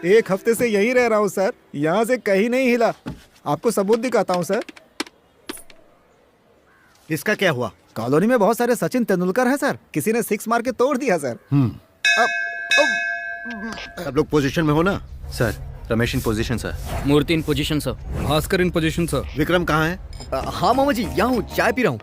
1 हफ्ते से यहीं रह रहा हूँ सर, यहाँ से कहीं नहीं हिला। आपको सबूत दिखाता हूँ सर। इसका क्या हुआ? कॉलोनी में बहुत सारे सचिन तेंदुलकर हैं सर, किसी ने 6 मार के तोड़ दिया सर। सब लोग पोजीशन में हो ना? Sir, Ramesh in position sir. Murthy in position sir. Bhaskar in position sir. Vikram कहाँ है? हाँ मामा जी, यहाँ हूँ, चाय पी रहा हूँ।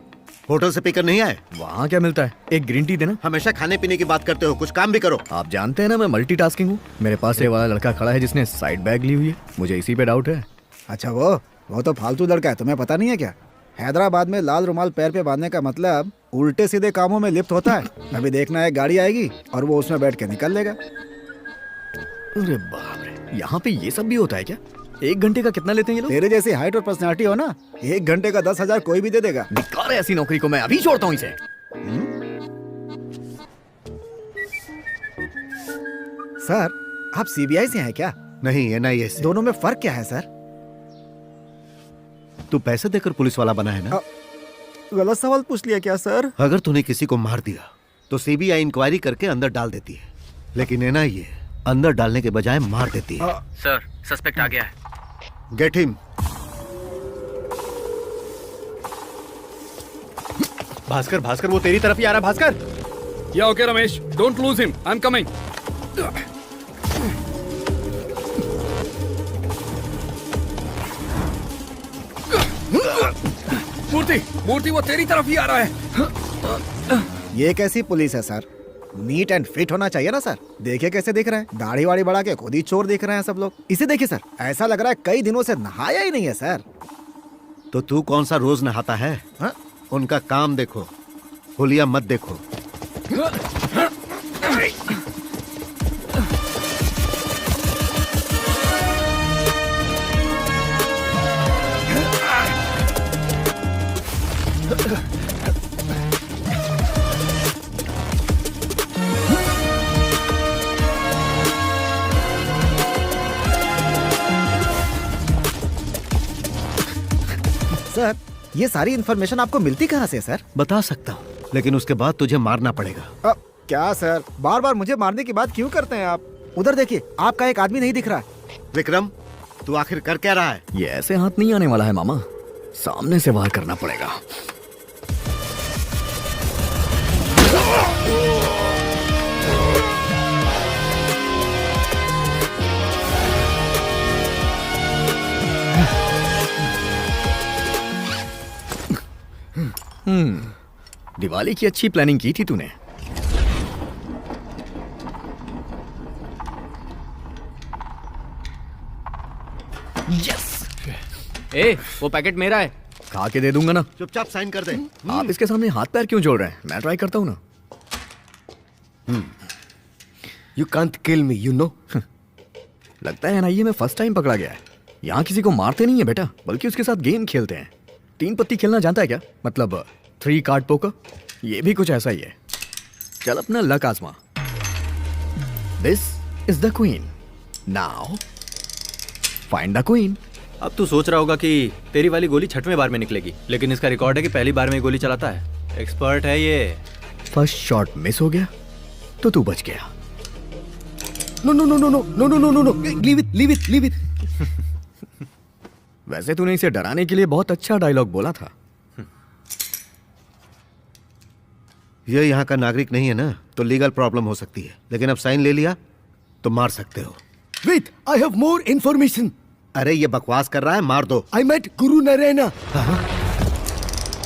होटल से पीकर नहीं आए? वहाँ क्या मिलता है? एक ग्रीन टी देना। हमेशा खाने पीने की बात करते हो, कुछ काम भी करो। आप जानते हैं ना मैं मल्टीटास्किंग हूँ। मेरे पास ये वाला लड़का खड़ा है जिसने साइड बैग ली हुई है, मुझे इसी पे डाउट है। अच्छा वो तो फालतू लड़का है, तुम्हें पता नहीं है क्या? हैदराबाद में लाल रुमाल पैर पे बांधने का मतलब उल्टे सीधे कामों में लिप्त होता है। अभी देखना है, गाड़ी आएगी और वो उसमें बैठ के निकल लेगा। अरे बाप रे, यहाँ पे ये सब भी होता है क्या? 1 घंटे का कितना लेते हैं ये लोग? तेरे जैसी हाइट और पर्सनालिटी हो ना, 1 घंटे का 10,000 कोई भी दे देगा। निकाल ऐसी नौकरी को, मैं अभी छोड़ता हूँ इसे। सर आप सीबीआई से हैं क्या? नहीं, एनआईए से। दोनों में फर्क क्या है सर? तू पैसे देकर पुलिस वाला बना है ना? गलत सवाल पूछ लिया क्या सर? अगर तूने किसी को मार दिया तो सीबीआई इंक्वायरी करके अंदर डाल देती है, लेकिन एनआईए अंदर डालने के बजाय मार देती है। सर, सस्पेक्ट आ गया है। Get him. भास्कर, भास्कर वो तेरी तरफ ही आ रहा है। भास्कर, या okay Ramesh, don't lose him, I am coming. Murthy वो तेरी तरफ ही आ रहा है। ये कैसी पुलिस है सर? नीट एंड फिट होना चाहिए ना सर। देखिए कैसे दिख रहे हैं, दाढ़ी वाड़ी बढ़ा के खुद ही चोर दिख रहे हैं सब लोग। इसे देखिए सर, ऐसा लग रहा है कई दिनों से नहाया ही नहीं है सर। तो तू कौन सा रोज नहाता है? हाँ? उनका काम देखो, हुलिया मत देखो। सर ये सारी इन्फॉर्मेशन आपको मिलती कहाँ से सर? बता सकता हूँ, लेकिन उसके बाद तुझे मारना पड़ेगा। क्या सर, बार बार मुझे मारने की बात क्यों करते हैं आप? उधर देखिए, आपका एक आदमी नहीं दिख रहा। विक्रम, तू आखिर कर क्या रहा है? ये ऐसे हाथ नहीं आने वाला है मामा, सामने से वार करना पड़ेगा। दिवाली की अच्छी प्लानिंग की थी तूने। यस। ए, वो पैकेट मेरा है। खा के दे दूंगा ना। चुपचाप साइन कर दे। आप इसके सामने हाथ पैर क्यों जोड़ रहे हैं? मैं ट्राई करता हूँ ना। You can't kill me, you know? लगता है एनआईए में फर्स्ट टाइम पकड़ा गया है। यहाँ किसी को मारते नहीं है बेटा, बल्कि उसके साथ गेम खेलते हैं। 3 पत्ती खेलना जानता है क्या? मतलब 3 कार्ड पोकर। ये भी कुछ ऐसा ही है। चल अपना लक आजमा। This is the queen, now find the queen. अब तू सोच रहा होगा कि तेरी वाली गोली 6वें बार में निकलेगी, लेकिन इसका रिकॉर्ड है कि पहली बार में गोली चलाता है। एक्सपर्ट है ये। फर्स्ट शॉट मिस हो गया तो तू बच गया। No, no, no, no, no, no, no, no, no, no. Leave it, leave it, leave it. वैसे तूने इसे डराने के लिए बहुत अच्छा डायलॉग बोला था। ये यहाँ का नागरिक नहीं है ना, तो लीगल प्रॉब्लम हो सकती है, लेकिन अब साइन ले लिया तो मार सकते हो। Wait, I have more information. अरे ये बकवास कर रहा है, मार दो। I met Guru Narayana.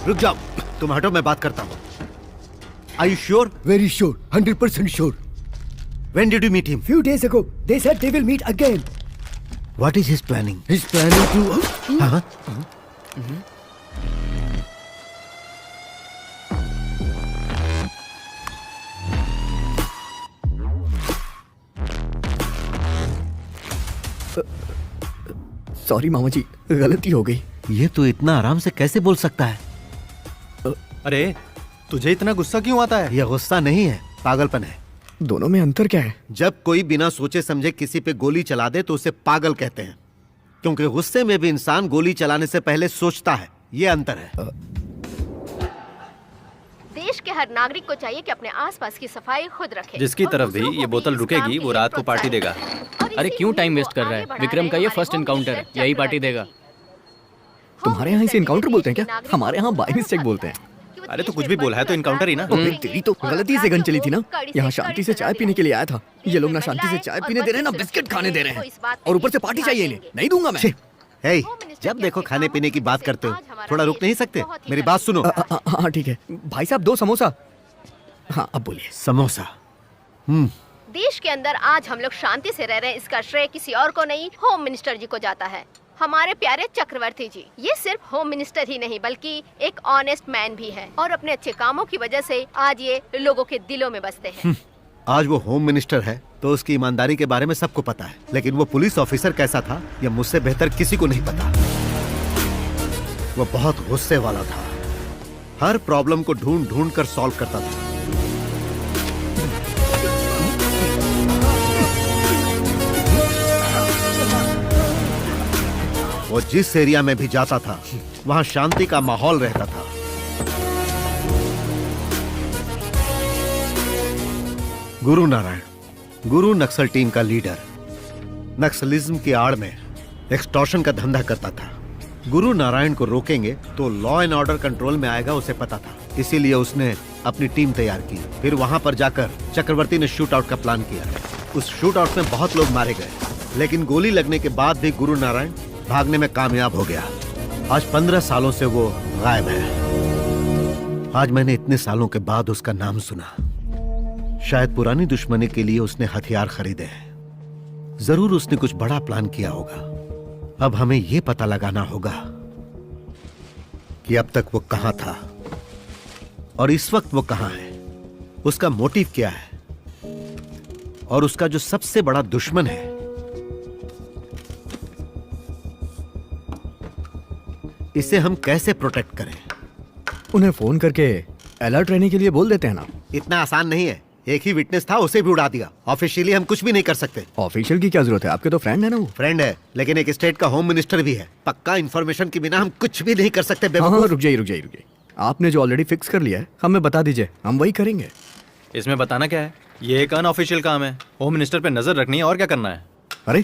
रुक जाओ, तुम हटो, मैं बात करता हूँ। Are you sure? Very sure, 100% sure. When did you meet him? Few days ago, they said they will meet again. What is his planning? He's planning to. हाँ? Sorry मामा जी, गलती हो गई। ये तो इतना आराम से कैसे बोल सकता है? अरे, तुझे इतना गुस्सा क्यों आता है? यह गुस्सा नहीं है, पागलपन है। दोनों में अंतर क्या है? जब कोई बिना सोचे समझे किसी पे गोली चला दे तो उसे पागल कहते हैं, क्योंकि गुस्से में भी इंसान गोली चलाने से पहले सोचता है। ये अंतर है। देश के हर नागरिक को चाहिए कि अपने आसपास की सफाई खुद रखे। जिसकी और तरफ भी दूसरों को ये बोतल इस रुकेगी, काम के वो लिए रात को पार्टी प्रोत्साहित देगा। करें। और अरे क्यों टाइम वेस्ट कर रहा है? विक्रम का ये फर्स्ट इनकाउंटर है, यही पार्टी देगा। तुम्हारे यहाँ इसे इनकाउंटर बोलते हैं क्या? हमारे यहाँ बाय मिस्टेक बोलते हैं। अरे तो कुछ भी बोला है तो इनकाउंटर ही ना। अबे तेरी तो गलती से गन चली थी ना। यहाँ शांति से चाय पीने के लिए आया था, ये लोग ना शांति से चाय पीने दे रहे हैं ना बिस्किट खाने दे रहे हैं, और ऊपर से पार्टी चाहिए इन्हें। नहीं दूंगा मैं। हे, जब देखो खाने पीने की बात करते हो, थोड़ा रुक नहीं सकते? मेरी बात सुनो। हाँ ठीक है भाई साहब, 2 समोसा। हाँ अब बोलिए। समोसा। देश के अंदर आज हम लोग शांति से रह रहे हैं, इसका श्रेय किसी और को नहीं, होम मिनिस्टर जी को जाता है। हमारे प्यारे चक्रवर्ती जी, ये सिर्फ होम मिनिस्टर ही नहीं बल्कि एक ऑनेस्ट मैन भी है, और अपने अच्छे कामों की वजह से आज ये लोगों के दिलों में बसते हैं। आज वो होम मिनिस्टर है तो उसकी ईमानदारी के बारे में सबको पता है, लेकिन वो पुलिस ऑफिसर कैसा था यह मुझसे बेहतर किसी को नहीं पता। वो बहुत गुस्से वाला था, हर प्रॉब्लम को ढूंढ ढूंढ कर सॉल्व करता था। वो जिस एरिया में भी जाता था वहां शांति का माहौल रहता था। गुरु नारायण, गुरु नक्सल टीम का लीडर, नक्सलिज्म की आड़ में एक्सटॉर्शन का धंधा करता था। गुरु नारायण को रोकेंगे तो लॉ एंड ऑर्डर कंट्रोल में आएगा, उसे पता था। इसीलिए उसने अपनी टीम तैयार की। फिर वहां पर जाकर चक्रवर्ती ने शूट आउट का प्लान किया। उस शूट आउट में बहुत लोग मारे गए, लेकिन गोली लगने के बाद भी गुरु नारायण भागने में कामयाब हो गया। आज 15 सालों से वो गायब है। आज मैंने इतने सालों के बाद उसका नाम सुना। शायद पुरानी दुश्मनी के लिए उसने हथियार खरीदे हैं। जरूर उसने कुछ बड़ा प्लान किया होगा। अब हमें यह पता लगाना होगा कि अब तक वो कहां था और इस वक्त वो कहां है, उसका मोटिव क्या है, और उसका जो सबसे बड़ा दुश्मन है इसे हम कैसे प्रोटेक्ट करें। उन्हें फोन करके अलर्ट रहने के लिए बोल देते हैं ना। इतना आसान नहीं है, एक ही विटनेस था, उसे भी उड़ा दिया। ऑफिशियली हम कुछ भी नहीं कर सकते। ऑफिशियल की क्या जरूरत है, आपके तो फ्रेंड है ना वो। फ्रेंड है लेकिन एक स्टेट का होम मिनिस्टर भी है। पक्का इन्फॉर्मेशन के बिना हम कुछ भी नहीं कर सकते। हाँ, रुक जाइए। आपने जो ऑलरेडी फिक्स कर लिया है हमें बता दीजिए, हम वही करेंगे। इसमें बताना क्या है? ये एक अनऑफिशियल काम है, होम मिनिस्टर पे नजर रखनी है, और क्या करना है? अरे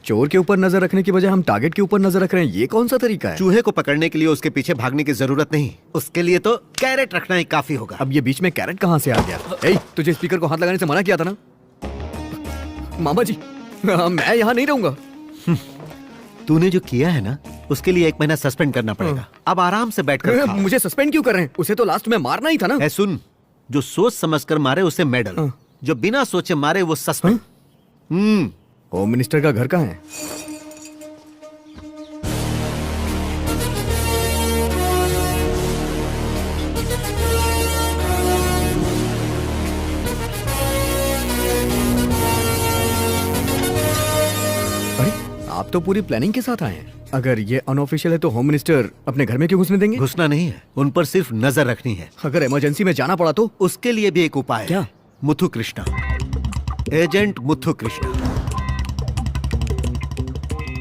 चोर के ऊपर नजर रखने की बजाय हम टारगेट के ऊपर नजर रख रहे हैं, ये कौन सा तरीका है? चूहे को पकड़ने के लिए उसके पीछे भागने की जरूरत नहीं, उसके लिए तो कैरेट रखना ही काफी होगा। अब ये बीच में कैरेट कहाँ से आ गया? ए, तुझे स्पीकर को हाथ लगाने से मना किया था ना मामा जी। मैं यहाँ नहीं रहूंगा। तूने जो किया है ना उसके लिए 1 महीना सस्पेंड करना पड़ेगा। अब आराम से बैठकर खाओ। मुझे सस्पेंड क्यों कर रहे हैं? उसे तो लास्ट में मारना ही था ना। सुन, जो सोच समझकर मारे उसे मेडल, जो बिना सोचे मारे वो सस्पेंड। होम मिनिस्टर का घर कहाँ है? आप तो पूरी प्लानिंग के साथ आए हैं। अगर ये अनऑफिशियल है तो होम मिनिस्टर अपने घर में क्यों घुसने देंगे? घुसना नहीं है, उन पर सिर्फ नजर रखनी है। अगर इमरजेंसी में जाना पड़ा तो? उसके लिए भी एक उपाय क्या? है। Muthu Krishna, agent Muthu Krishna,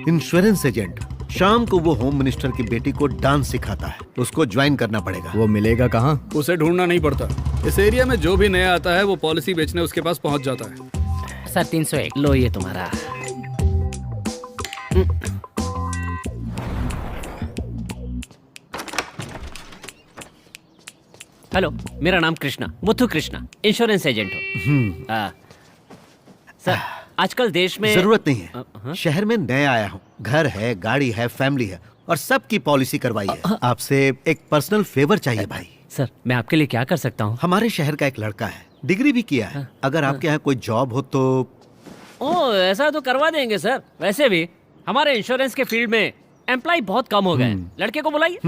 insurance agent. शाम को वो होम मिनिस्टर की बेटी को डांस सिखाता है, उसको ज्वाइन करना पड़ेगा। वो मिलेगा कहाँ? उसे ढूंढना नहीं पड़ता। इस एरिया में जो भी नया आता है वो पॉलिसी बेचने उसके पास पहुंच जाता है। सर 301 लो, ये तुम्हारा। हेलो, मेरा नाम कृष्णा, मुथु कृष्णा, इंश्योरेंस एजेंट हो। सर आजकल देश में जरूरत नहीं है। शहर में नया आया हूँ, घर है, गाड़ी है, फैमिली है, और सबकी पॉलिसी करवाई है। आपसे एक पर्सनल फेवर चाहिए भाई। सर मैं आपके लिए क्या कर सकता हूँ? हमारे शहर का एक लड़का है, डिग्री भी किया है। अगर आपके यहाँ कोई जॉब हो तो। ओह ऐसा तो करवा देंगे सर। वैसे भी हमारे इंश्योरेंस के फील्ड में एम्प्लॉय बहुत कम हो गए हैं। लड़के को बुलाइए।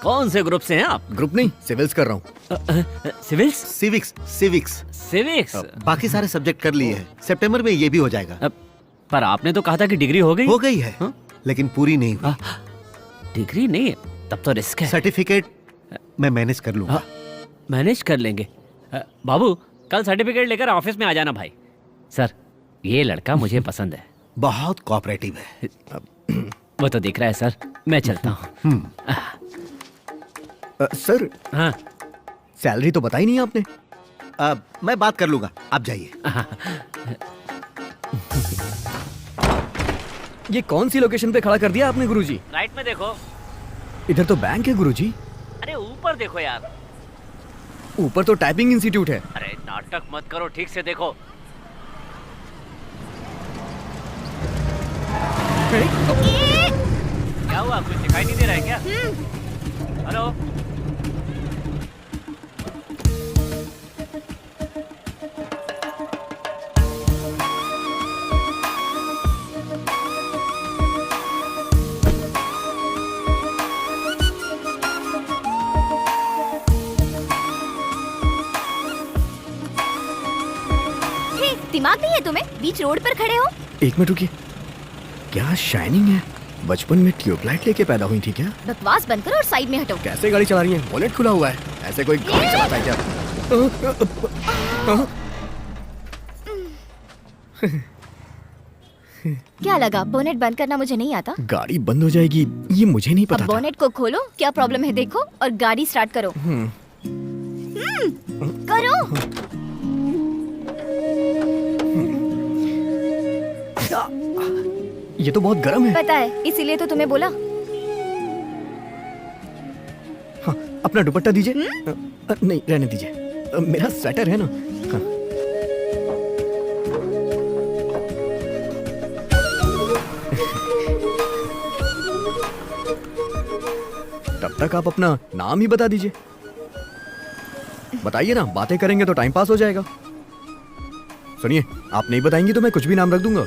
कौन से ग्रुप से हैं आप? ग्रुप नहीं, सिविल्स कर रहा हूँ। सिविल्स? सिविक्स। Civics civics? बाकी सारे सब्जेक्ट कर लिए हैं, सितंबर में ये भी हो जाएगा। पर आपने तो कहा था कि डिग्री हो गई। हो गई है लेकिन पूरी नहीं हुई। डिग्री नहीं है तब तो रिस्क है। सर्टिफिकेट मैं मैनेज कर लूंगा। मैनेज कर लेंगे। बाबू कल सर्टिफिकेट लेकर ऑफिस में आ जाना भाई। सर ये लड़का मुझे पसंद है। बहुत कोऑपरेटिव है। वो तो दिख रहा है सर, मैं चलता हूँ। सर, हाँ सैलरी तो बताई नहीं आपने। मैं बात कर लूंगा, आप जाइए। ये कौन सी लोकेशन पे खड़ा कर दिया आपने गुरुजी? राइट में देखो। इधर तो बैंक है गुरुजी। अरे ऊपर देखो यार। ऊपर तो टाइपिंग इंस्टीट्यूट है। अरे नाटक मत करो, ठीक से देखो। क्या हुआ, कुछ दिखाई नहीं दे रहा है क्या? हेलो। दिमाग नहीं है तुम्हें? बीच रोड पर खड़े हो। एक मिनट रुकिए, क्या शाइनिंग है? बचपन में ट्यूबलाइट लेके पैदा हुई थी क्या? बकवास बंद करो और साइड में हटो। कैसे गाड़ी चला रही है? बोनेट खुला हुआ है, ऐसे कोई गाड़ी चलाता है क्या? क्या लगा बोनेट बंद करना मुझे नहीं आता? गाड़ी बंद हो जाएगी ये मुझे नहीं अब पता था। बोनेट को खोलो, क्या प्रॉब्लम है देखो और गाड़ी स्टार्ट करो। करो। ये तो बहुत गर्म है। पता है, इसीलिए तो तुम्हें बोला। हाँ, अपना दुपट्टा दीजिए। नहीं रहने दीजिए, मेरा स्वेटर है ना। हाँ। तब तक आप अपना नाम ही बता दीजिए। बताइए ना, बातें करेंगे तो टाइम पास हो जाएगा। सुनिए, आप नहीं बताएंगी तो मैं कुछ भी नाम रख दूंगा।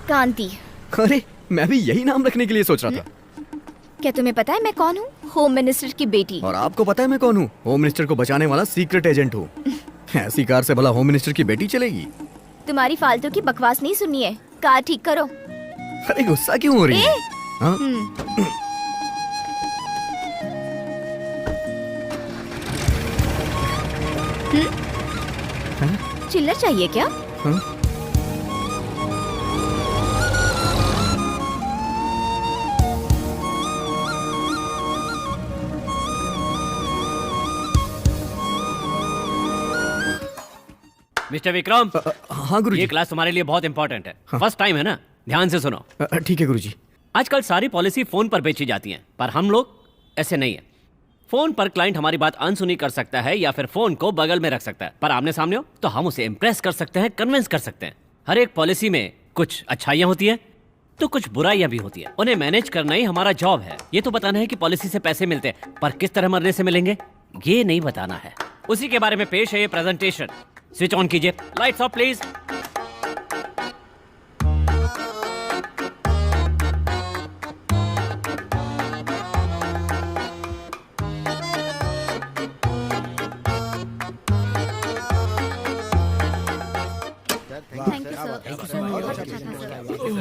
कांति। अरे मैं भी यही नाम रखने के लिए सोच रहा था। क्या तुम्हें पता है मैं कौन हूँ? होम मिनिस्टर की बेटी। और आपको पता है मैं कौन हूँ? होम मिनिस्टर को बचाने वाला सीक्रेट एजेंट हूँ। ऐसी कार से भला होम मिनिस्टर की बेटी चलेगी? तुम्हारी फालतू की बकवास नहीं सुननी है, कार ठीक करो। अरे गुस्सा क्यों हो रही है? हाँ? चिल्लर चाहिए क्या? हाँ? मिस्टर विक्रम, हाँ गुरुजी। ये क्लास तुम्हारे लिए बहुत इंपॉर्टेंट है। फर्स्ट टाइम है ना, ध्यान से सुनो। ठीक है गुरुजी। आजकल सारी पॉलिसी फोन पर बेची जाती हैं, पर हम लोग ऐसे नहीं है। फोन पर क्लाइंट हमारी बात अनसुनी कर सकता है या फिर फोन को बगल में रख सकता है, पर आमने सामने हो तो हम उसे इम्प्रेस कर सकते हैं, कन्विंस कर सकते हैं। हर एक पॉलिसी में कुछ अच्छाइयाँ होती है तो कुछ बुराइयां भी होती है। उन्हें मैनेज करना ही हमारा जॉब है। ये तो बताना है कि पॉलिसी से पैसे मिलते हैं, पर किस तरह मरने से मिलेंगे ये नहीं बताना है। उसी के बारे में पेश है ये प्रेजेंटेशन। स्विच ऑन कीजिए, lights off please.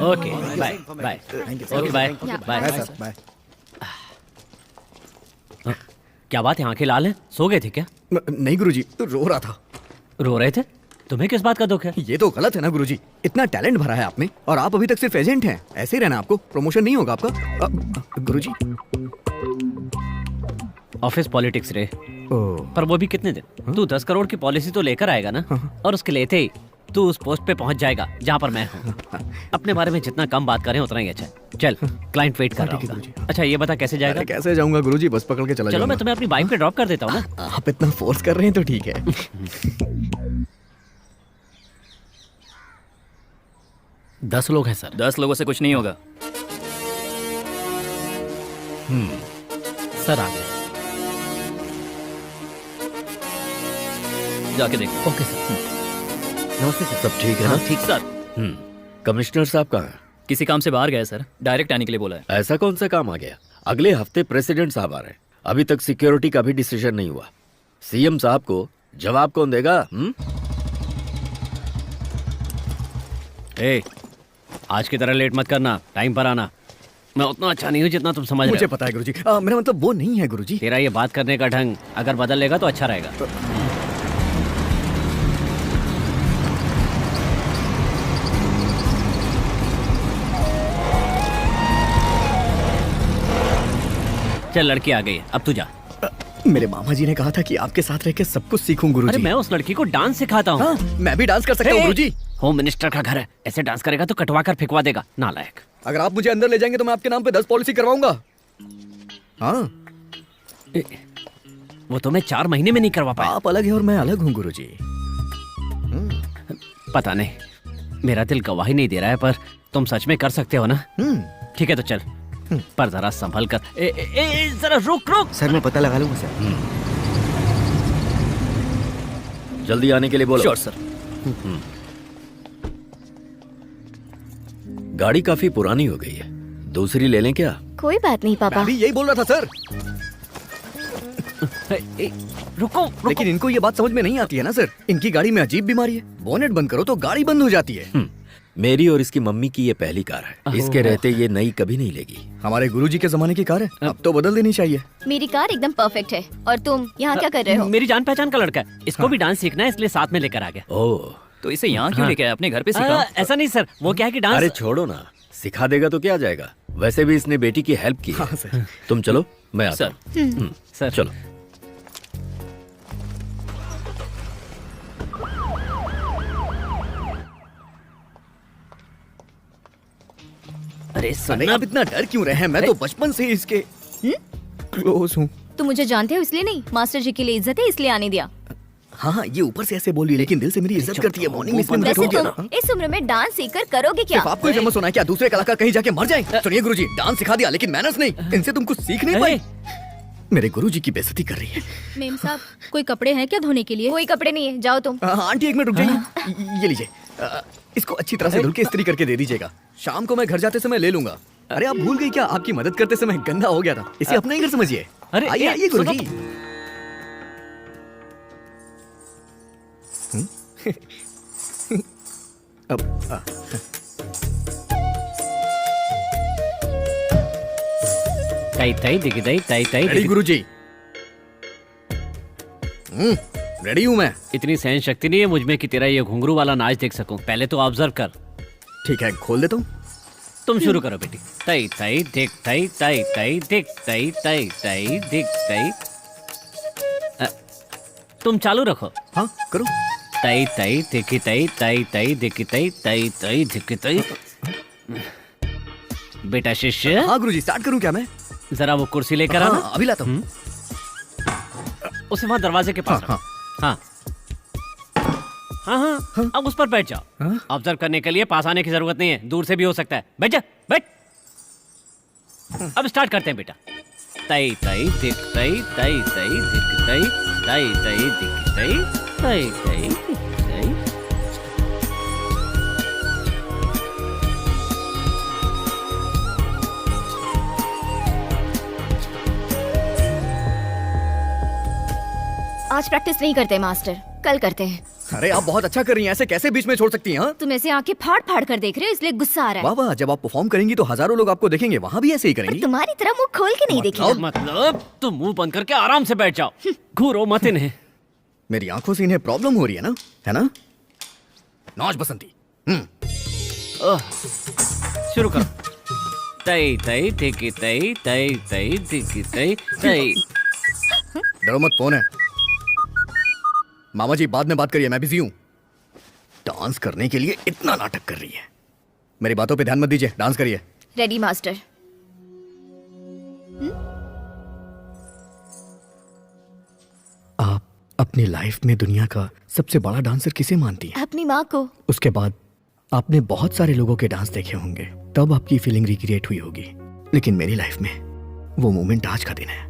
Okay bye bye. Okay bye bye bye sir, bye. क्या बात है, आंखें लाल हैं? सो गए थे क्या? नहीं गुरुजी, तो रो रहा था। रो रहे थे? तुम्हें किस बात का दुख है? ये तो गलत है ना गुरुजी। इतना टैलेंट भरा है आप में और आप अभी तक सिर्फ एजेंट हैं। ऐसे ही रहना, आपको प्रमोशन नहीं होगा आपका। गुरुजी। ऑफिस पॉलिटिक्स रे। पर वो भी कितने दिन? तू 10 करोड़ की पॉलिसी तो लेकर आएगा ना, और उसके लेते ही तू उस पोस्ट पे पहुंच जाएगा जहाँ पर मैं हूँ। अपने बारे में जितना कम बात करें उतना ही अच्छा। चल, क्लाइंट वेट कर रहा होगा। अच्छा ये बता कैसे जाएगा? कैसे जाऊंगा गुरुजी, बस पकड़ के चला चलो जाऊंगा। मैं तुम्हें अपनी बाइक पे ड्रॉप कर देता हूँ ना। आप इतना फोर्स कर रहे हैं तो ठीक है। 10 लोग हैं सर। 10 लोगों से कुछ नहीं होगा। सर आ गए। जाके देखो। Okay sir. नमस्ते सर। सब ठीक है ना? ठीक सर। कमिश्नर साहब कहाँ हैं? किसी काम से बाहर गए सर, डायरेक्ट आने के लिए बोला है। ऐसा कौन सा काम आ गया? अगले हफ्ते प्रेसिडेंट साहब आ रहे हैं, अभी तक सिक्योरिटी का भी डिसीजन नहीं हुआ। सीएम साहब को जवाब कौन देगा? आज की तरह लेट मत करना, टाइम पर आना। मैं उतना अच्छा नहीं हूँ जितना तुम समझ रहे मुझे हो। पता है गुरुजी, मेरा मतलब वो नहीं है गुरुजी। तेरा ये बात करने का ढंग अगर बदल लेगा तो अच्छा रहेगा। चल लड़की आ गई है, अब तू जा। मेरे मामा जी ने कहा था कि आपके साथ रह के सब कुछ सीखूं अरे गुरुजी। मैं उस लड़की को डांस सिखाता हूँ। हाँ, मैं भी डांस कर सकता हूँ गुरुजी। होम मिनिस्टर का घर है, ऐसे डांस करेगा तो कटवा कर फेंकवा देगा, नालायक। अगर आप मुझे अंदर ले जाएंगे तो मैं आपके नाम पे 10 पॉलिसी करवाऊंगा। हाँ, वो तो मैं 4 महीने में नहीं करवा पाया। आप अलग है और मैं अलग हूँ गुरुजी। पता नहीं, मेरा दिल गवाही नहीं दे रहा है, पर तुम सच में कर सकते हो ना? ठीक है तो चल, पर जरा संभल कर। जरा रुक रुक। सर मैं पता लगा लूंगा सर। जल्दी आने के लिए बोलो। Sure sir. गाड़ी काफी पुरानी हो गई है, दूसरी ले लें क्या? कोई बात नहीं पापा। मैं भी यही बोल रहा था सर। रुको, लेकिन इनको ये बात समझ में नहीं आती है ना सर। इनकी गाड़ी में अजीब बीमारी है, बोनेट बंद करो तो गाड़ी बंद हो जाती है। मेरी और इसकी मम्मी की ये पहली कार है, इसके रहते ये नई कभी नहीं लेगी। हमारे गुरुजी के जमाने की कार है, अब तो बदल देनी चाहिए। मेरी कार एकदम परफेक्ट है। और तुम यहाँ क्या कर रहे हो? मेरी जान पहचान का लड़का है, इसको भी डांस सीखना है, इसलिए साथ में लेकर आ गया। ओह, तो इसे यहाँ क्यों लेके आए? अपने घर पे सिखाओ। ऐसा नहीं सर, वो क्या है कि डांस। अरे छोड़ो ना, सिखा देगा तो क्या जाएगा। वैसे भी इसने बेटी की हेल्प की है। हाँ सर। तुम चलो, मैं आता हूँ। सर चलो। अरे अरे सुनना, आप इतना डर क्यों रहे हैं? मैं तो बचपन से ही इसके क्लोज हूँ। तुम मुझे जानते हो इसलिए नहीं, मास्टर जी के लिए इज्जत है इसलिए आने दिया। हाँ, ये ऊपर से ऐसे बोली लेकिन दिल से मेरी इज्जत करती है। मॉर्निंग में इसने मुझे वैसे ठोक दिया तुम था। इस उम्र में डांस सीखकर करोगे क्या? सिर्फ आपको ही फेमस होना है क्या? दूसरे कलाकार कहीं जाके मर जाएं? सुनिए गुरुजी, डांस सिखा दिया लेकिन मैनर्स नहीं। इनसे तुम कुछ सीख नहीं पाए। मेरे गुरुजी की बेइज्जती कर रही है। मेम साहब, कोई कपड़े हैं क्या धोने के लिए? कोई कपड़े नहीं है, जाओ तुम। आंटी एक मिनट रुक जाइए। ये लीजिए, इसको अच्छी तरह से धुल के इस्त्री करके दे दीजिएगा। शाम को मैं घर जाते समय ले लूंगा। अरे आप भूल गई क्या? आपकी मदद करते समय गंदा हो गया था, इसे अपना ही घर समझिए। अरे, आइए आइए गुरुजी। अब ताई ताई दिखी ताई ताई ताई रेडी दिखी। गुरुजी। रेडी हूँ मैं। इतनी सहन शक्ति नहीं है मुझ में कि तेरा ये घुंघरू वाला नाच देख सकूं। पहले तो ऑब्जर्व कर। ठीक है, खोल देता हूँ। तुम शुरू करो बेटी। ताई ताई देख ताई ताई ताई देख ताई ताई ताई देख ताई। तुम चालू रखो। हाँ करो। ताई ताई देखी ताई ताई ताई देखी ताई ताई ताई देखी ताई। बेटा शिष्य, हाँ गुरुजी, स्टार्ट करूँ क्या मैं? जरा वो कुर्सी लेकर आना। हाँ, अभी लाता हूँ। उसे वहां दरवाजे के पास हाँ, रखो। हाँ हाँ हाँ, अब उस पर बैठ जाओ। ऑब्जर्व करने के लिए पास आने की जरूरत नहीं है, दूर से भी हो सकता है। बैठ जा, बैठ। अब स्टार्ट करते हैं बेटा। ताई ताई दिख ताई ताई ताई दिख ताई ताई ताई दिख ताई ताई ताई दिख ताई। आज प्रैक्टिस नहीं करते मास्टर, कल करते हैं। अरे आप बहुत अच्छा कर रही हैं, ऐसे कैसे बीच में छोड़ सकती हैं? हाँ? तुम ऐसे आंखें फाड़ फाड़ कर देख रहे हो इसलिए गुस्सा आ रहा है। वाह वाह, जब आप परफॉर्म करेंगी तो हजारों लोग आपको देखेंगे, वहाँ भी ऐसे ही पर करेंगी। तुम्हारी तरह मुंह खोल के नहीं देखेगा। मतलब तुम मुंह बंद करके आराम से बैठ जाओ, घूरो मत इन्हें। मेरी आंखों से इन्हें प्रॉब्लम हो रही है ना, है ना? नाच बसंती। शुरू करो। ताई ताई देखी ताई ताई ताई देखी ताई ताई। डरो मत, फोन है। मामा जी बाद में बात करिए, मैं बिजी हूँ। डांस करने के लिए इतना नाटक कर रही है। मेरी बातों पे ध्यान मत दीजिए, डांस करिए। Ready master. आप अपनी लाइफ में दुनिया का सबसे बड़ा डांसर किसे मानती हैं? अपनी माँ को। उसके बाद आपने बहुत सारे लोगों के डांस देखे होंगे, तब आपकी फीलिंग रिक्रिएट हुई होगी। लेकिन मेरी लाइफ में वो मोमेंट आज का दिन है।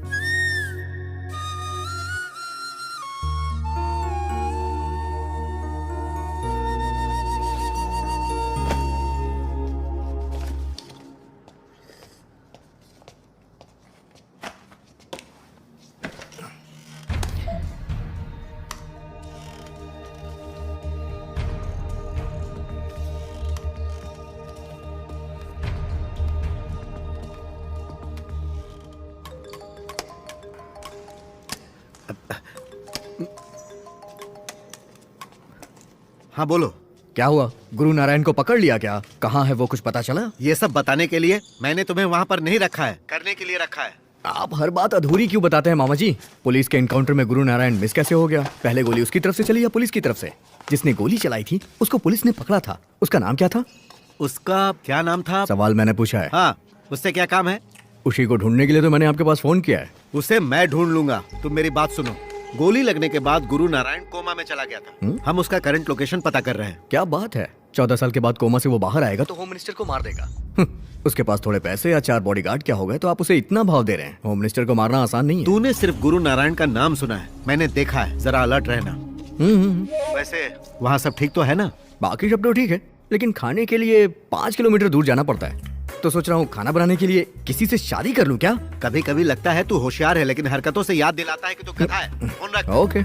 हाँ बोलो। क्या हुआ? गुरु नारायण को पकड़ लिया क्या? कहाँ है वो, कुछ पता चला? ये सब बताने के लिए मैंने तुम्हें वहाँ पर नहीं रखा है, करने के लिए रखा है। आप हर बात अधूरी क्यों बताते हैं मामा जी? पुलिस के एनकाउंटर में गुरु नारायण मिस कैसे हो गया? पहले गोली उसकी तरफ से चली या पुलिस की तरफ से? जिसने गोली चलाई थी उसको पुलिस ने पकड़ा था, उसका नाम क्या था? उसका क्या नाम था? सवाल मैंने पूछा है। हाँ, उससे क्या काम है? उसी को ढूंढने के लिए तो मैंने आपके पास फोन किया है। उसे मैं ढूंढ लूंगा। तुम मेरी बात सुनो। गोली लगने के बाद गुरु नारायण कोमा में चला गया था। हम उसका करंट लोकेशन पता कर रहे हैं। क्या बात है? 14 साल के बाद कोमा से वो बाहर आएगा तो होम मिनिस्टर को मार देगा। उसके पास थोड़े पैसे या 4 बॉडीगार्ड क्या हो गए तो आप उसे इतना भाव दे रहे हैं? होम मिनिस्टर को मारना आसान नहीं है। तूने सिर्फ गुरु नारायण का नाम सुना है, मैंने देखा है। जरा अलर्ट रहना। वैसे वहाँ सब ठीक तो है ना? बाकी सब तो ठीक है, लेकिन खाने के लिए 5 किलोमीटर दूर जाना पड़ता है। तो सोच रहा हूँ खाना बनाने के लिए किसी से शादी कर लूँ क्या? कभी कभी लगता है तू होशियार है, लेकिन हरकतों से याद दिलाता है कि तू गधा है। फोन रख। ओके।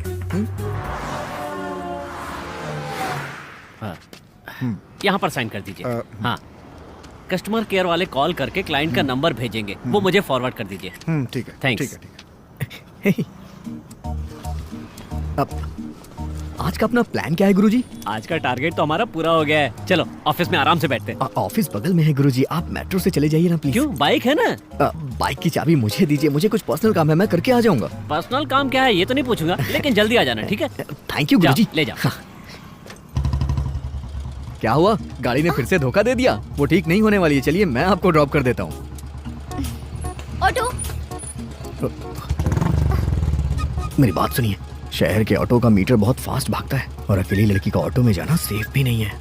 यहाँ पर साइन कर दीजिए। हाँ, कस्टमर केयर वाले कॉल करके क्लाइंट का नंबर भेजेंगे, वो मुझे फॉरवर्ड कर दीजिए। ठीक है। थैंक्स। ठीक है, ठीक है। अब आज का अपना प्लान क्या है गुरुजी? आज का टारगेट तो हमारा पूरा हो गया है। चलो ऑफिस में आराम से बैठते हैं। ऑफिस बगल में है गुरुजी, आप मेट्रो से चले जाइए ना प्लीज। क्यों? बाइक है ना। बाइक की चाबी मुझे दीजिए, मुझे कुछ पर्सनल काम है, मैं करके आ जाऊंगा। पर्सनल काम क्या है ये तो नहीं पूछूंगा, लेकिन जल्दी आ जाना, ठीक है? थैंक यू गुरुजी। ले जाओ। क्या हुआ? गाड़ी ने फिर से धोखा दे दिया? वो ठीक नहीं होने वाली है। चलिए मैं आपको ड्रॉप कर देता हूँ। ऑटो। मेरी बात सुनिए, शहर के ऑटो का मीटर बहुत फास्ट भागता है और अकेली लड़की का ऑटो में जाना सेफ भी नहीं है।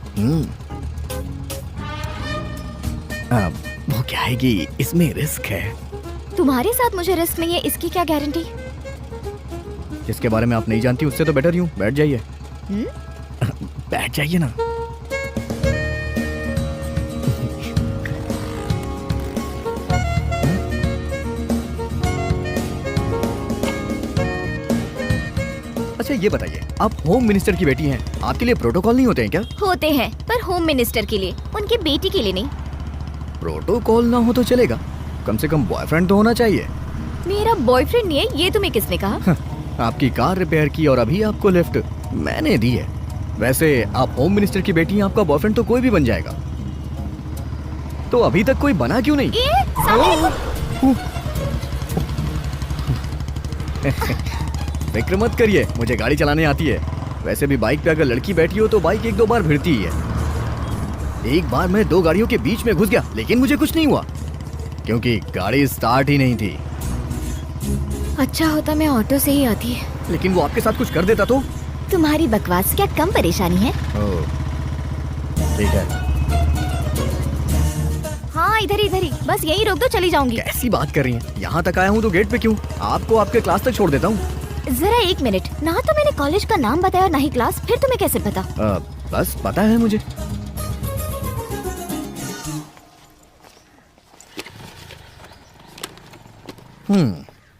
वो क्या है कि इसमें रिस्क है। तुम्हारे साथ मुझे रिस्क नहीं है, इसकी क्या गारंटी? जिसके बारे में आप नहीं जानती उससे तो बेटर ही हूँ। बैठ जाइए। बैठ जाइए ना। अच्छा ये बताइए, आप होम मिनिस्टर की बेटी हैं, आपके लिए प्रोटोकॉल नहीं होते हैं क्या? होते हैं, पर होम मिनिस्टर के लिए, उनकी बेटी के लिए नहीं। प्रोटोकॉल ना हो तो चलेगा, कम से कम बॉयफ्रेंड तो होना चाहिए। मेरा बॉयफ्रेंड नहीं है, ये तुम्हें किसने कहा? आपकी कार रिपेयर की और अभी आपको लिफ्ट मैंने दी है। वैसे आप होम मिनिस्टर की बेटी हैं, आपका बॉयफ्रेंड तो कोई भी बन जाएगा। तो अभी तक कोई बना क्यों नहीं? फिक्र मत करिए, मुझे गाड़ी चलाने आती है। वैसे भी बाइक पे अगर लड़की बैठी हो तो बाइक 1-2 बार भिड़ती ही है। एक बार मैं 2 गाड़ियों के बीच में घुस गया, लेकिन मुझे कुछ नहीं हुआ क्योंकि गाड़ी स्टार्ट ही नहीं थी। अच्छा होता मैं ऑटो से ही आती। लेकिन वो आपके साथ कुछ कर देता तो? तुम्हारी बकवास क्या कम परेशानी है? ठीक है। हाँ इधर ही, बस यही रोक दो, चली जाऊंगी। कैसी बात कर रही हैं? यहाँ तक आया हूँ तो गेट पे क्यों? आपको आपके क्लास तक छोड़ देता हूँ। जरा 1 मिनट, ना तो मैंने कॉलेज का नाम बताया ना ही क्लास, फिर तुम्हें कैसे पता? बस पता है मुझे।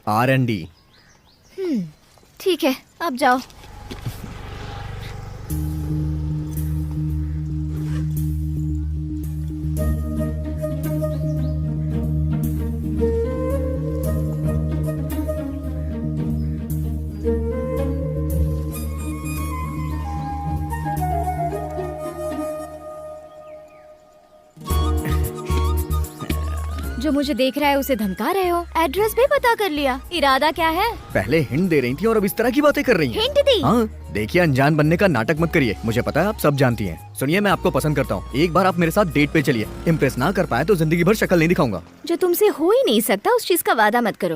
R&D। ठीक है, अब जाओ। जो मुझे देख रहा है उसे धमका रहे हो। एड्रेस भी पता कर लिया, इरादा क्या है? पहले हिंट दे रही थी और अब इस तरह की बातें कर रही हैं। हिंट दी? हाँ, देखिए अनजान बनने का नाटक मत करिए, मुझे पता है आप सब जानती हैं। सुनिए मैं आपको पसंद करता हूँ, एक बार आप मेरे साथ डेट पे चलिए। इम्प्रेस ना कर पाए तो जिंदगी भर शक्ल नहीं दिखाऊंगा। जो तुमसे हो ही नहीं सकता उस चीज का वादा मत करो।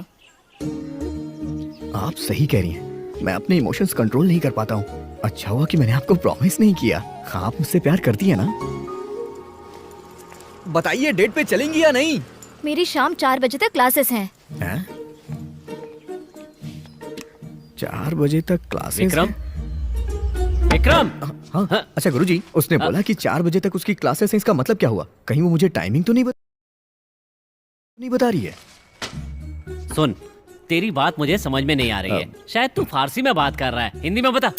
आप सही कह रही हैं, मैं अपने इमोशंस कंट्रोल नहीं कर पाता हूँ। अच्छा हुआ कि मैंने आपको प्रॉमिस नहीं किया। आप मुझसे प्यार करती है ना? बताइए डेट पे चलेंगी या नहीं? मेरी शाम 4 बजे तक क्लासेस हैं। 4 बजे तक क्लासेस? विक्रम। हाँ, अच्छा गुरुजी, उसने बोला कि 4 बजे तक उसकी क्लासेस हैं, इसका मतलब क्या हुआ? कहीं वो मुझे टाइमिंग तो नहीं बता रही है? सुन, तेरी बात मुझे समझ में नहीं आ रही है। शायद तू फारसी में बात कर रहा है, हिंदी में बता।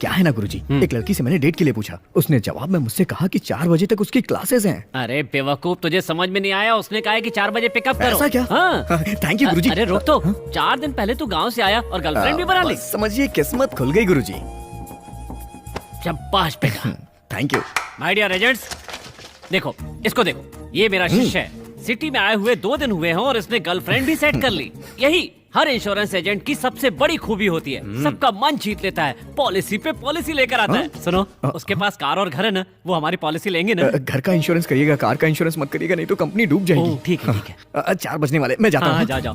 क्या है ना गुरुजी, एक लड़की से मैंने डेट के लिए पूछा, उसने जवाब में मुझसे कहा कि 4 बजे तक उसकी क्लासेस हैं। अरे बेवकूफ, तुझे समझ में नहीं आया? उसने कहा है कि 4 बजे पिकअप करो। ऐसा क्या? हाँ। थैंक यू गुरुजी। अरे रुक तो, 4 दिन पहले तू गांव से आया और गर्लफ्रेंड भी बना ली। समझिए किस्मत खुल गई गुरुजी। शाबाश बेटा। Thank you. My dear agents, देखो इसको देखो, ये मेरा शिष्य है। सिटी में आए हुए 2 दिन हुए हैं और इसने गर्लफ्रेंड भी सेट कर ली। यही हर इंश्योरेंस एजेंट की सबसे बड़ी खूबी होती है, सबका मन जीत लेता है, पॉलिसी पे पॉलिसी लेकर आता है। सुनो, उसके पास कार और घर है ना, वो हमारी पॉलिसी लेंगे ना। घर का इंश्योरेंस करिएगा, कार का इंश्योरेंस मत करिएगा, नहीं तो कंपनी डूब जाएगी। ओह, ठीक है, ठीक है। 4 बजने वाले, मैं जाता हाँ, हूँ। जाओ जाओ।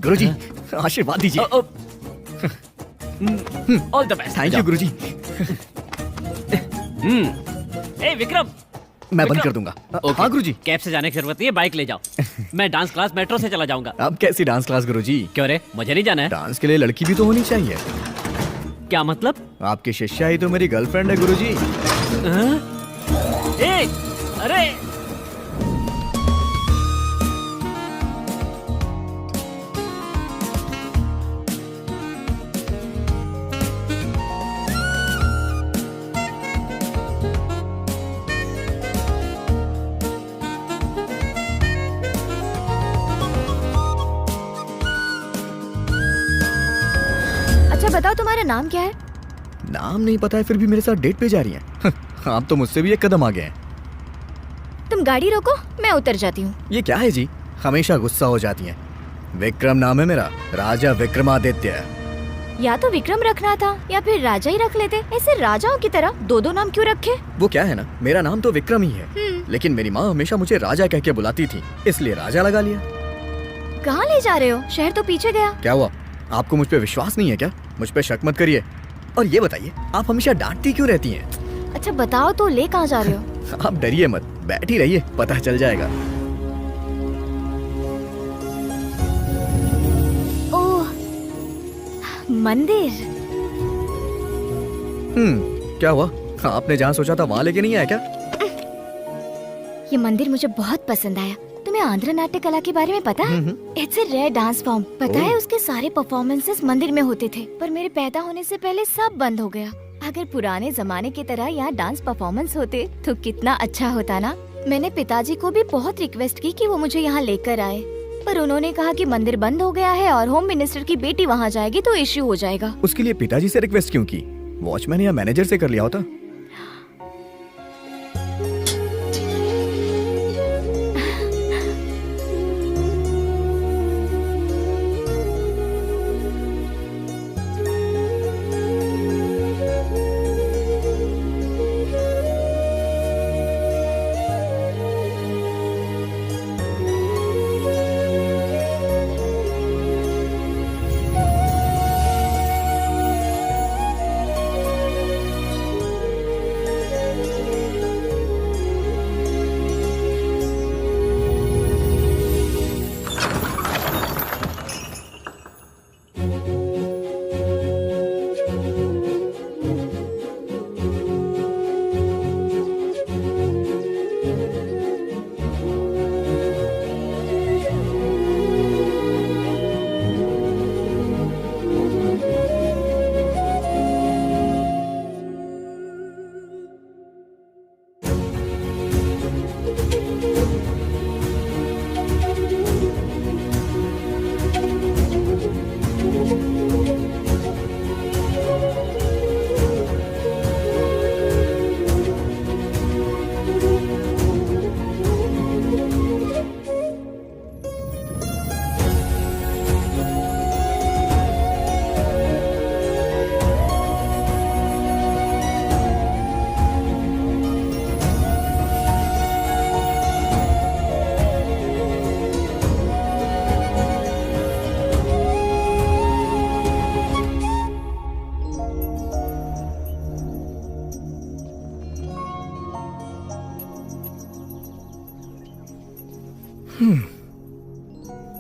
गुरुजी, आशीर्वाद दीजिए। All the best. Thank you गुरुजी। ए विक्रम, मैं बंद कर दूंगा। हाँ गुरुजी। कैब से जाने की जरूरत नहीं है, बाइक ले जाओ। मैं डांस क्लास मेट्रो से चला जाऊंगा। अब कैसी डांस क्लास गुरुजी? क्यों रे, मुझे नहीं जाना है? डांस के लिए लड़की भी तो होनी चाहिए। क्या मतलब? आपकी शिष्या ही तो मेरी गर्लफ्रेंड है गुरुजी। ए, अरे अच्छा बताओ तुम्हारा नाम क्या है? नाम नहीं पता है फिर भी मेरे साथ डेट पे जा रही हैं। आप तो मुझसे भी एक कदम आगे हैं। तुम गाड़ी रोको, मैं उतर जाती हूँ। ये क्या है जी, हमेशा गुस्सा हो जाती हैं। विक्रम नाम है मेरा, राजा विक्रमादित्य। या तो विक्रम रखना था या फिर राजा ही रख लेते। ऐसे राजाओं की तरह 2 नाम क्यों रखे? वो क्या है ना, मेरा नाम तो विक्रम ही है, लेकिन मेरी माँ हमेशा मुझे राजा कह के बुलाती थी, इसलिए राजा लगा लिया। कहाँ ले जा रहे हो? शहर तो पीछे गया। क्या हुआ, आपको मुझ पे विश्वास नहीं है क्या? मुझ पे शक मत करिए। और ये बताइए, आप हमेशा डांटती क्यों रहती हैं? अच्छा बताओ तो, ले कहाँ जा रहे हो? आप डरिए मत, बैठी रहिए, पता चल जाएगा। ओह, मंदिर। क्या हुआ, आपने जहाँ सोचा था वहाँ लेके नहीं आया क्या? ये मंदिर मुझे बहुत पसंद आया। तुम्हें आंध्र नाट्य कला के बारे में पता है? It's a rare dance form. पता है उसके सारे परफॉर्मेंसेस मंदिर में होते थे, पर मेरे पैदा होने से पहले सब बंद हो गया। अगर पुराने जमाने की तरह यहाँ डांस परफॉर्मेंस होते तो कितना अच्छा होता ना। मैंने पिताजी को भी बहुत रिक्वेस्ट की कि वो मुझे यहाँ लेकर आए, पर उन्होंने कहा कि मंदिर बंद हो गया है और होम मिनिस्टर की बेटी वहाँ जाएगी तो इश्यू हो जाएगा। उसके लिए पिताजी से रिक्वेस्ट क्यों की? वॉचमैन या मैनेजर से कर लिया होता।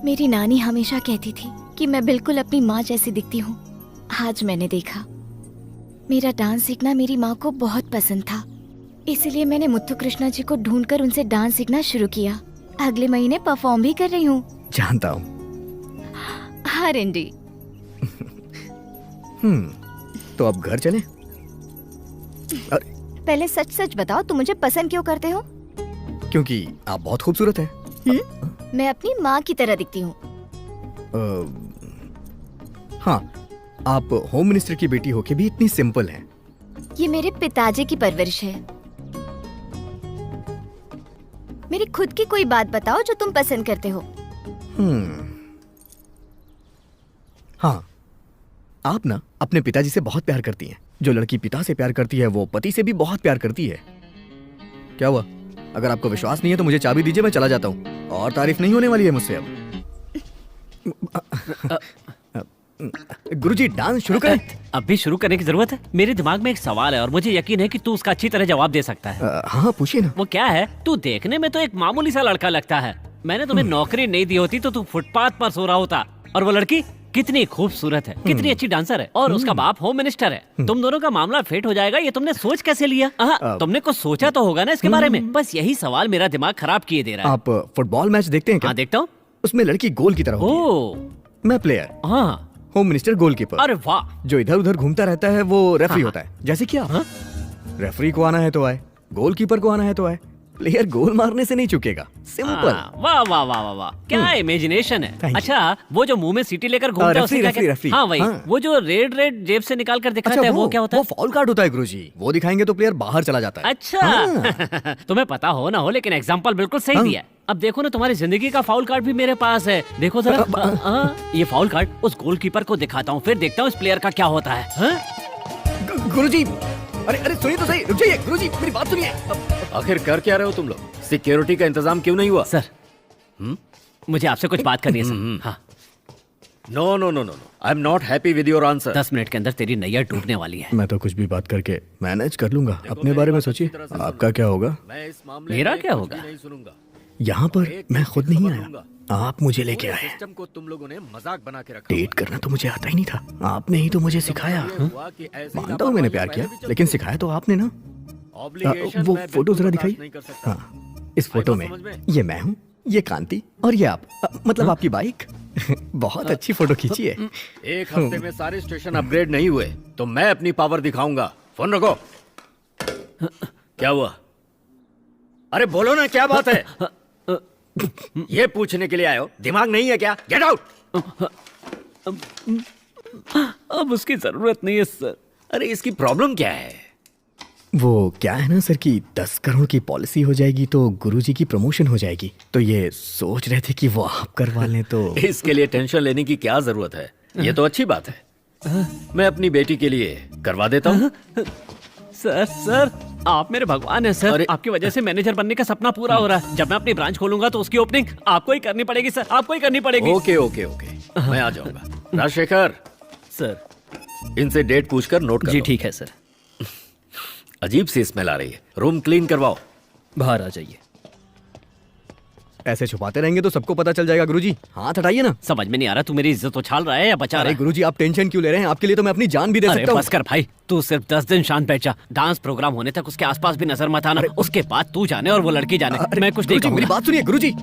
मेरी नानी हमेशा कहती थी कि मैं बिल्कुल अपनी माँ जैसी दिखती हूँ। आज मैंने देखा। मेरा डांस सीखना मेरी माँ को बहुत पसंद था, इसलिए मैंने मुत्थु कृष्णा जी को ढूंढकर उनसे डांस सीखना शुरू किया। अगले महीने परफॉर्म भी कर रही हूँ। जानता हूँ। हाँ रेंडी। तो अब घर चले? पहले सच सच बताओ, तुम मुझे पसंद क्यों करते हो? क्योंकि आप बहुत खूबसूरत हैं। मैं अपनी माँ की तरह दिखती हूँ। हाँ, आप होम मिनिस्टर की बेटी होके भी इतनी सिंपल हैं। ये मेरे पिताजी की परवरिश है। मेरी खुद की कोई बात बताओ जो तुम पसंद करते हो। हाँ, आप ना अपने पिताजी से बहुत प्यार करती हैं। जो लड़की पिता से प्यार करती है वो पति से भी बहुत प्यार करती है। क्या हुआ? अगर आपको विश्वास नहीं है तो मुझे चाबी दीजिए, मैं चला जाता हूँ। और तारीफ नहीं होने वाली है मुझसे अब। गुरुजी, डांस शुरू करें? अब भी शुरू करने की जरूरत है? मेरे दिमाग में एक सवाल है और मुझे यकीन है कि तू उसका अच्छी तरह जवाब दे सकता है। हाँ, पूछिए ना। वो क्या है? तू देखने में तो एक मामूली सा लड़का लगता है। मैंने तुम्हें नौकरी नहीं दी होती तो तू फुटपाथ पर सो रहा होता। और वो लड़की कितनी खूबसूरत है, कितनी अच्छी डांसर है, और उसका बाप होम मिनिस्टर है। तुम दोनों का मामला फिट हो जाएगा। ये तुमने सोच कैसे लिया? तुमने कुछ सोचा तो होगा ना इसके बारे में। बस यही सवाल मेरा दिमाग खराब किए दे रहा है। आप फुटबॉल मैच देखते हैं क्या? हाँ, देखता हूँ। उसमें लड़की गोल की तरह होती है। मैं प्लेयर, हाँ, होम मिनिस्टर गोलकीपर। अरे वाह। जो इधर उधर घूमता रहता है वो रेफरी होता है। जैसे कि आप। रेफरी को आना है तो आए, गोलकीपर को आना है तो आए। प्लेयर गोल मारने से नहीं चुकेगा। सिंपल। वाह वाह वाह वाह वाह, क्या इमेजिनेशन है। अच्छा, वो जो मुंह में सीटी लेकर घूमता है उसे क्या कहते हैं? हाँ वही। वो जो रेड रेड जेब से निकाल कर दिखाता है वो क्या होता है? वो फाउल कार्ड होता है गुरुजी। वो दिखाएंगे तो प्लेयर बाहर चला जाता है। अच्छा। तुम्हें पता हो ना हो, लेकिन एग्जाम्पल बिल्कुल सही दिया। अब देखो ना, तुम्हारी जिंदगी का फाउल कार्ड भी मेरे पास है। देखो जरा। ये फाउल कार्ड उस गोलकीपर को दिखाता हूँ, फिर देखता हूँ इस प्लेयर का क्या होता है। गुरुजी, अरे अरे सुनिए तो सही, रुक जाइए गुरुजी, मेरी बात सुनिए। आखिर कर क्या रहे हो तुम लोग? सिक्योरिटी का इंतजाम क्यों नहीं हुआ? सर, मुझे आपसे कुछ बात करनी है सर। हाँ। No no no no, I am not happy with your answer. 10 minute के अंदर तेरी नैया टूटने वाली है। मैं तो कुछ भी बात करके मैनेज कर लूंगा। अपने बारे में सोचिए, आपका क्या होगा? मैं इस मामले मेरा में क्या कुछ होगा? भी नहीं सुनूंगा। यहाँ पर मैं खुद नहीं आया, आप मुझे लेके आए। सिस्टम को तुम लोगों ने मजाक बना के रखा। डेट करना तो मुझे आता ही नहीं था, आपने ही तो मुझे सिखाया। मानता हूँ मैंने प्यार किया, लेकिन सिखाया तो आपने ना। वो फोटो जरा दिखाइए। हाँ, इस फोटो में ये मैं हूँ, ये कांति और ये आप, मतलब आपकी बाइक। बहुत अच्छी फोटो खींची है। एक हफ्ते में सारे स्टेशन अपग्रेड नहीं हुए तो मैं अपनी पावर दिखाऊंगा। फोन रखो। क्या हुआ? अरे बोलो ना, क्या बात है? ये पूछने के लिए आए हो? दिमाग नहीं है क्या? Get out. अब उसकी जरूरत नहीं है सर। अरे इसकी प्रॉब्लम क्या है? वो क्या है ना सर कि 10 करोड़ की पॉलिसी हो जाएगी तो गुरुजी की प्रमोशन हो जाएगी। तो ये सोच रहे थे कि वो आप करवा लें तो। इसके लिए टेंशन लेने की क्या जरूरत है? ये तो अच्छी बात है। मैं अपनी बेटी के लिए करवा देता हूँ। सर सर, आप मेरे भगवान हैं सर। आपकी वजह से मैनेजर बनने का सपना पूरा हो रहा है। जब मैं अपनी ब्रांच खोलूंगा तो उसकी ओपनिंग आपको ही करनी पड़ेगी सर, आपको ही करनी पड़ेगी। ओके ओके ओके, मैं आ जाऊंगा। राजशेखर सर, इनसे डेट पूछकर नोट कर जी लो। ठीक है सर। अजीब सी स्मेल आ रही है, रूम क्लीन करवाओ। बाहर आ जाइए। ऐसे छुपाते रहेंगे तो सबको पता चल जाएगा गुरुजी। हाथ हटाइए ना। समझ में नहीं आ रहा, तू मेरी इज्जत उछाल रहा है या बचा रहा अरे है? गुरुजी, आप टेंशन क्यों ले रहे हैं? आपके लिए तो मैं अपनी जान भी दे सकता हूँ। बस कर भाई, तू सिर्फ 10 दिन शांत बैठ जा। डांस प्रोग्राम होने तक उसके आसपास भी नजर मत आना। उसके बाद तू जाने और वो लड़की जाने। मैं कुछ नहीं गुरुजी, मेरी कहूंगा। बात सुनिए गुरुजी।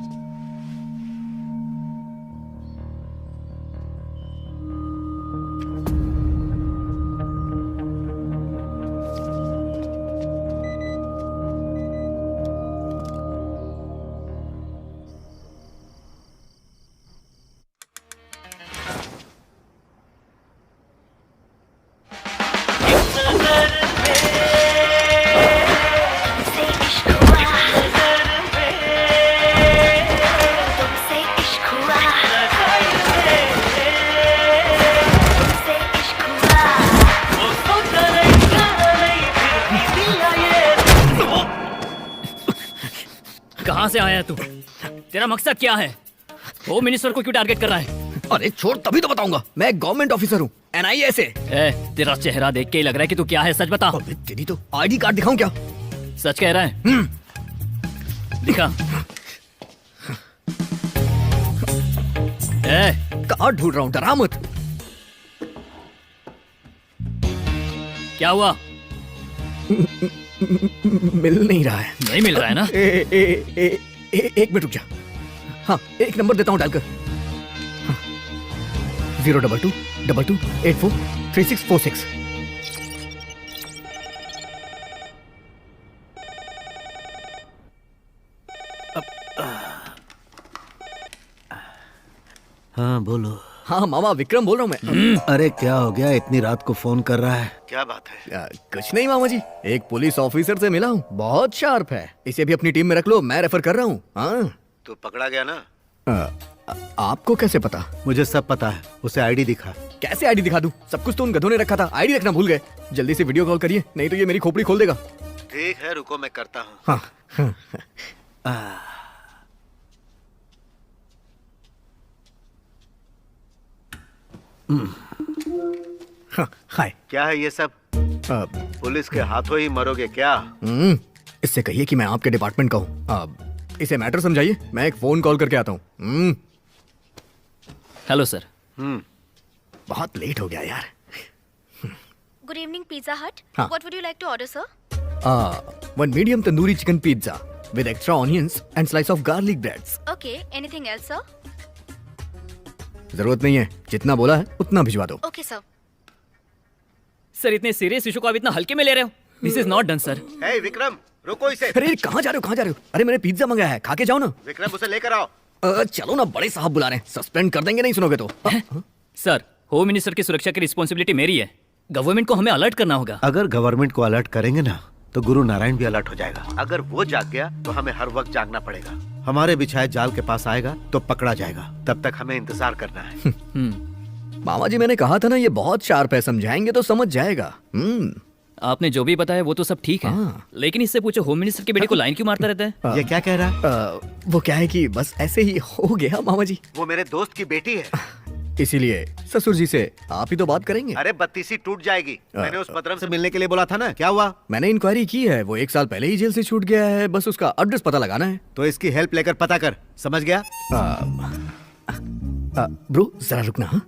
कहाँ से आया तू? तेरा मकसद क्या है? होम मिनिस्टर को क्यों टारगेट कर रहा है? अरे छोड़, तभी तो बताऊंगा। मैं एक गवर्नमेंट ऑफिसर हूँ, NIA से। तेरा चेहरा देख के ही लग रहा है कि तू क्या है, सच बता। अबे तेरी तो ID कार्ड दिखाऊं क्या? सच कह रहा है? दिखा। कार्ड ढूंढ रहा हूँ, डरा मत। क्या हुआ? मिल नहीं रहा है। नहीं मिल रहा है ना? एक मिनट रुक जा। हाँ, एक नंबर देता हूँ डालकर। 02222843646। हाँ बोलो। हाँ मामा, विक्रम बोल रहा हूँ मैं। अरे क्या हो गया, इतनी रात को फोन कर रहा है? क्या बात है? कुछ नहीं मामा जी, एक पुलिस ऑफिसर से मिला हूँ, बहुत शार्प है। इसे भी अपनी टीम में रख लो, मैं रेफर कर रहा हूँ। हाँ। तो पकड़ा गया ना? आपको कैसे पता? मुझे सब पता है। उसे आईडी दिखा। कैसे आईडी दिखा दूं? सब कुछ तो उन गधों ने रखा था, आईडी रखना भूल गए। जल्दी से वीडियो कॉल करिए, नहीं तो ये मेरी खोपड़ी खोल देगा। ठीक है, रुको मैं करता हूँ। हाँ। हाय। क्या है ये सब? पुलिस के हाथों ही मरोगे क्या? इससे कहिए कि मैं आपके डिपार्टमेंट का हूँ। इसे मैटर समझाइए, मैं एक फोन कॉल करके आता हूँ। Hello sir. बहुत लेट हो गया यार। Good evening pizza Hut. हाँ। What would you like to order sir? One medium tandoori chicken pizza with extra onions and slice of garlic breads. Okay, anything else sir? जरूरत नहीं है, जितना बोला है उतना भिजवा दो। Okay sir. सर इतने सीरियस इशू को आप इतना हल्के में ले रहे हो? This is not done sir. Hey Vikram, रुको इसे। अरे कहाँ जा रहे हो, कहाँ जा रहे हो? अरे मैंने पिज्जा मंगाया है, खा के जाओ ना। विक्रम, उसे लेकर आओ। चलो ना, बड़े साहब बुला रहे हैं, सस्पेंड कर देंगे नहीं सुनोगे तो। सर, होम मिनिस्टर की सुरक्षा की रिस्पॉन्सिबिलिटी मेरी है। गवर्नमेंट को हमें अलर्ट करना होगा। अगर गवर्नमेंट को अलर्ट करेंगे ना तो गुरु नारायण भी अलर्ट हो जाएगा। अगर वो जाग गया तो हमें हर वक्त जागना पड़ेगा। हमारे बिछाए जाल के पास आएगा तो पकड़ा जाएगा, तब तक हमें इंतजार करना है। मामा जी, मैंने कहा था ना, ये बहुत शार्प है, समझाएंगे तो समझ जाएगा। आपने जो भी बताया वो तो सब ठीक है, लेकिन इससे पूछो होम मिनिस्टर के बेटे को लाइन क्यों मारता रहता है? ये क्या कह रहा है? वो क्या है कि बस ऐसे ही हो गया मामा जी। वो मेरे दोस्त की बेटी है, इसीलिए ससुर जी से आप ही तो बात करेंगे। अरे बत्तीसी टूट जाएगी। मैंने उस पदरम से मिलने के लिए बोला था ना, क्या हुआ? मैंने इंक्वायरी की है, वो 1 साल पहले ही जेल से छूट गया है, बस उसका एड्रेस पता लगाना है। तो इसकी हेल्प लेकर पता कर, समझ गया? ब्रो जरा रुकना।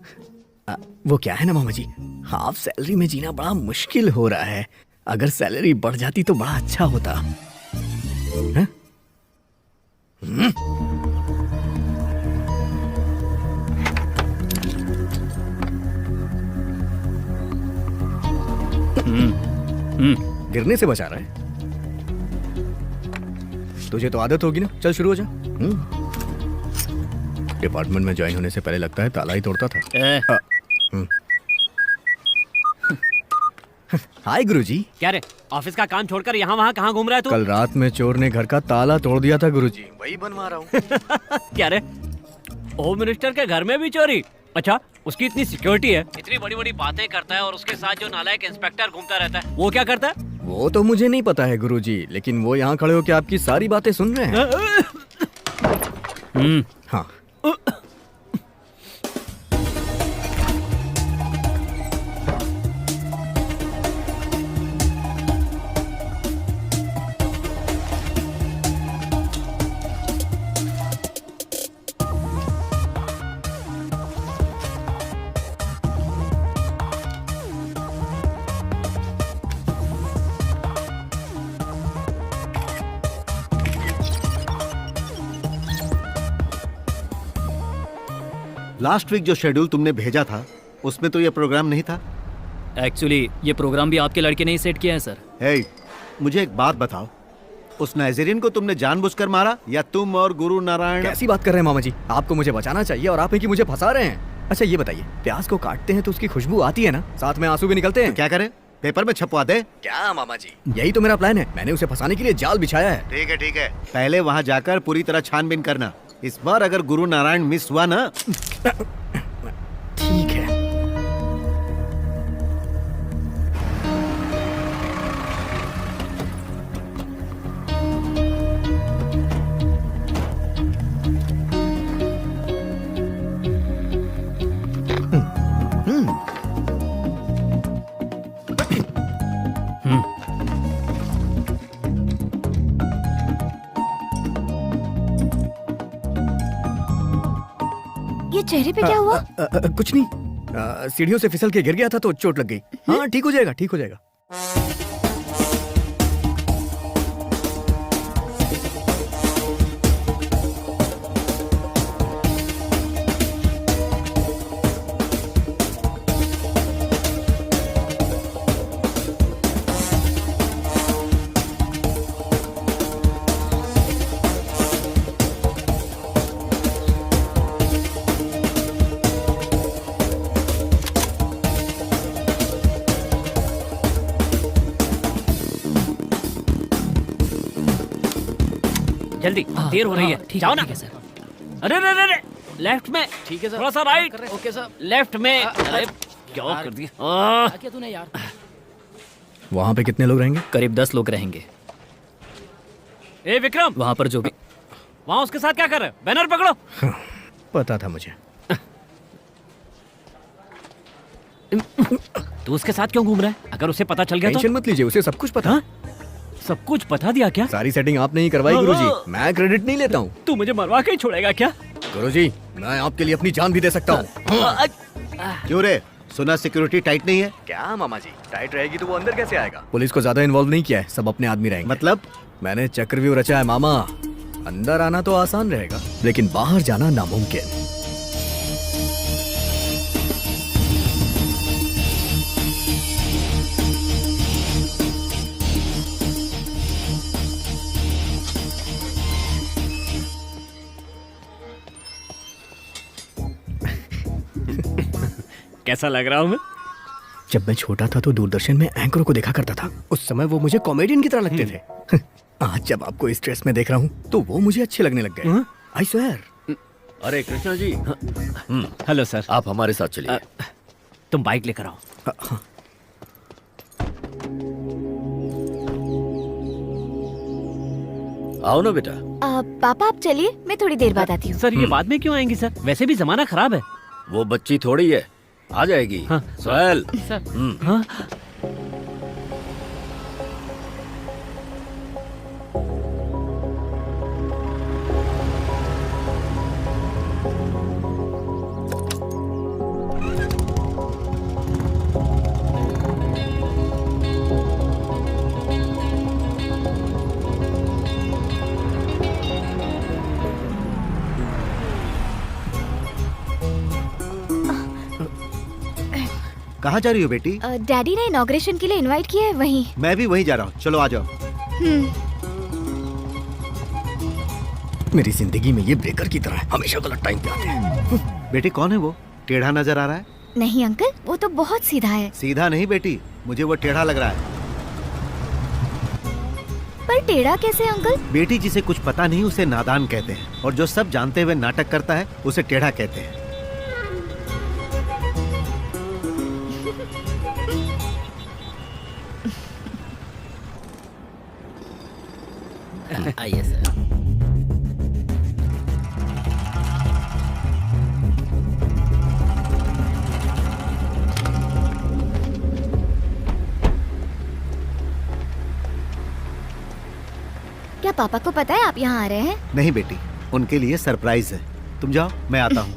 वो क्या है ना मामा जी, हाफ सैलरी में जीना बड़ा मुश्किल हो रहा है। अगर सैलरी बढ़ जाती तो बड़ा अच्छा होता। गिरने से बचा रहा है। तुझे तो आदत होगी ना, चल शुरू हो जा। डिपार्टमेंट में ज्वाइन होने से पहले लगता है ताला ही तोड़ता था। हाय गुरुजी। क्या रे, ऑफिस का काम छोड़कर यहाँ वहाँ कहाँ घूम रहा है तू? कल रात में चोर ने घर का ताला तोड़ दिया था गुरुजी, वही बनवा रहा हूँ। क्या रे, होम मिनिस्टर के घर में भी चोरी? अच्छा, उसकी इतनी सिक्योरिटी है, इतनी बड़ी बड़ी बातें करता है, और उसके साथ जो नालायक इंस्पेक्टर घूमता रहता है, वो क्या करता है? वो तो मुझे नहीं पता है गुरुजी, लेकिन वो यहाँ खड़े होकर आपकी सारी बातें सुन रहे हैं। हाँ। लास्ट वीक जो शेड्यूल तुमने भेजा था उसमें तो ये प्रोग्राम नहीं था। एक्चुअली ये प्रोग्राम भी आपके लड़के ने ही सेट किया है सर। हे, मुझे एक बात बताओ, उस नाइजीरियन को तुमने जानबूझकर मारा या तुम और गुरु नारायण? कैसी बात कर रहे हैं मामा जी, आपको मुझे बचाना चाहिए और आप ही की मुझे फंसा रहे हैं। अच्छा ये बताइए, प्याज को काटते हैं तो उसकी खुशबू आती है ना, साथ में आंसू भी निकलते हैं। तो क्या करें, पेपर में छपवा दे? क्या मामा जी, यही तो मेरा प्लान है, मैंने उसे फंसाने के लिए जाल बिछाया है। ठीक है ठीक है, पहले वहाँ जाकर पूरी तरह छानबीन करना। इस बार अगर गुरु नारायण मिस हुआ ना। ठीक है। ये चेहरे पे क्या हुआ? कुछ नहीं, सीढ़ियों से फिसल के गिर गया था तो चोट लग गई। हाँ ठीक हो जाएगा, ठीक हो जाएगा। जल्दी देर हो रही है, जाओ ना। अरे अरे अरे अरे, लेफ्ट में, ठीक है सर, थोड़ा सा राइट, ओके सर। लेफ्ट में। अरे क्या कर दिया क्या तूने यार? वहाँ पे कितने लोग रहेंगे? करीब 10 लोग रहेंगे। ए विक्रम, वहाँ पर जो भी वहाँ उसके साथ क्या कर रहे हो? बैनर पकड़ो। पता था मुझे। तू उसके साथ क्यों घूम रहा है? अगर उसे पता चल गया टेंशन तो? मत लीजिए, उसे सब कुछ पता। हाँ? सब कुछ बता दिया क्या? सारी सेटिंग आपने ही करवाई गुरुजी, मैं क्रेडिट नहीं लेता हूँ। तू मुझे मरवा के ही छोड़ेगा क्या? गुरुजी, मैं आपके लिए अपनी जान भी दे सकता हूँ। क्यों रे, सुना सिक्योरिटी टाइट नहीं है? क्या मामा जी, टाइट रहेगी तो वो अंदर कैसे आएगा? पुलिस को ज्यादा इन्वॉल्व नहीं किया है, सब अपने आदमी रहेंगे। मतलब? मैंने चक्रव्यूह रचा है मामा। अंदर आना तो आसान रहेगा, लेकिन बाहर जाना नामुमकिन। कैसा लग रहा हूँ मैं? जब मैं छोटा था तो दूरदर्शन में एंकरों को देखा करता था। उस समय वो मुझे कॉमेडियन की तरह लगते थे। आज जब आपको इस ड्रेस में देख रहा हूँ तो वो मुझे अच्छे लगने लग गए। I swear. अरे कृष्णा जी, हेलो सर। आप हमारे साथ चलिए। तुम बाइक लेकर आओ। आओ ना बेटा। पापा आप चलिए, मैं थोड़ी देर बाद आती हूँ। सर ये बाद में क्यों आएंगी सर? वैसे भी जमाना खराब है। वो बच्ची थोड़ी है, आ जाएगी। हाँ। सोहेल। सर हाँ? कहाँ जा रही हो बेटी? डैडी ने इनॉग्रेशन के लिए इनवाइट किया है वहीं। मैं भी वहीं जा रहा हूँ, चलो आ जाओ। मेरी जिंदगी में ये ब्रेकर की तरह है, हमेशा गलत टाइम पे आते हैं। बेटी कौन है वो? टेढ़ा नजर आ रहा है। नहीं अंकल, वो तो बहुत सीधा है। सीधा नहीं बेटी, मुझे वो टेढ़ा लग रहा है। पर टेढ़ा कैसे अंकल? बेटी जिसे कुछ पता नहीं उसे नादान कहते हैं, और जो सब जानते हुए नाटक करता है उसे टेढ़ा कहते हैं। आइए सर। क्या पापा को पता है आप यहाँ आ रहे हैं? नहीं बेटी, उनके लिए सरप्राइज है। तुम जाओ, मैं आता हूँ।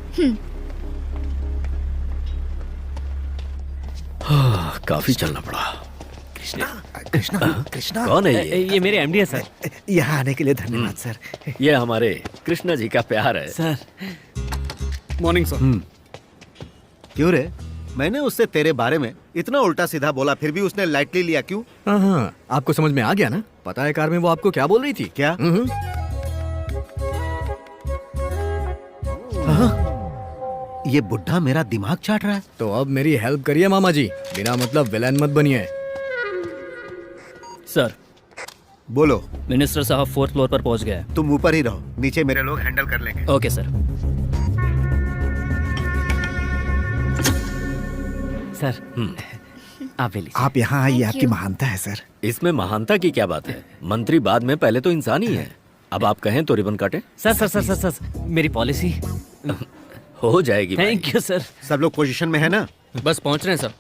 काफी चलना पड़ा। कृष्णा, कृष्णा। कौन है ये? ये मेरे एमडी है सर। यहाँ आने के लिए धन्यवाद सर। ये हमारे कृष्णा जी का प्यार है। Sir morning sir. क्यों रे, मैंने उससे तेरे बारे में इतना उल्टा सीधा बोला, फिर भी उसने लाइटली लिया क्यों? हाँ, आपको समझ में आ गया ना? पता है कार में वो आपको क्या बोल रही थी? क्या? ये बुढ़ा मेरा दिमाग चाट रहा है। तो अब मेरी हेल्प करिए मामा जी, बिना मतलब विलेन मत बनिए। सर बोलो। मिनिस्टर साहब 4th फ्लोर पर पहुंच गए। तुम ऊपर ही रहो, नीचे मेरे लोग हैंडल कर लेंगे। Okay sir. सर आप ले लीजिए। आप यहाँ आइए, आपकी महानता है सर। इसमें महानता की क्या बात है? मंत्री बाद में, पहले तो इंसान ही है। अब आप कहें तो रिबन काटे। Sir sir sir sir sir मेरी पॉलिसी हो जाएगी। Thank you sir. सब लोग पोजीशन में है ना? बस पहुंच रहे हैं सर।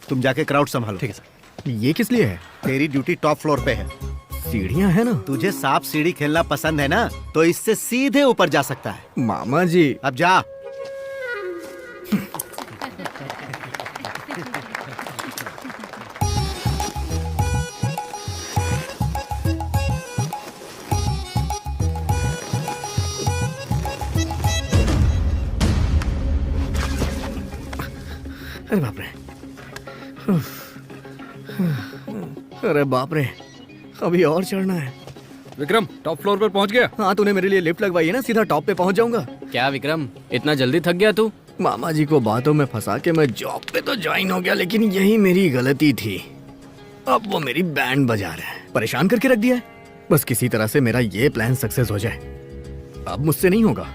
तुम जाके क्राउड संभालो। ठीक है सर। ये किस लिए है? तेरी ड्यूटी टॉप फ्लोर पे है। सीढ़ियाँ है ना? तुझे सांप सीढ़ी खेलना पसंद है ना, तो इससे सीधे ऊपर जा सकता है। मामा जी अब जा। अरे बाप रे, अरे बाप रे, अभी और चढ़ना है। विक्रम टॉप फ्लोर पर पहुंच गया? हाँ, तूने मेरे लिए लिफ्ट लगवाई है ना, सीधा टॉप पे पहुंच जाऊंगा। क्या विक्रम, इतना जल्दी थक गया तू? मामा जी को बातों में फंसा के मैं जॉब पे तो ज्वाइन हो गया, लेकिन यही मेरी गलती थी। अब वो मेरी बैंड बजा रहे हैं, परेशान करके रख दिया है। बस किसी तरह से मेरा ये प्लान सक्सेस हो जाए। अब मुझसे नहीं होगा।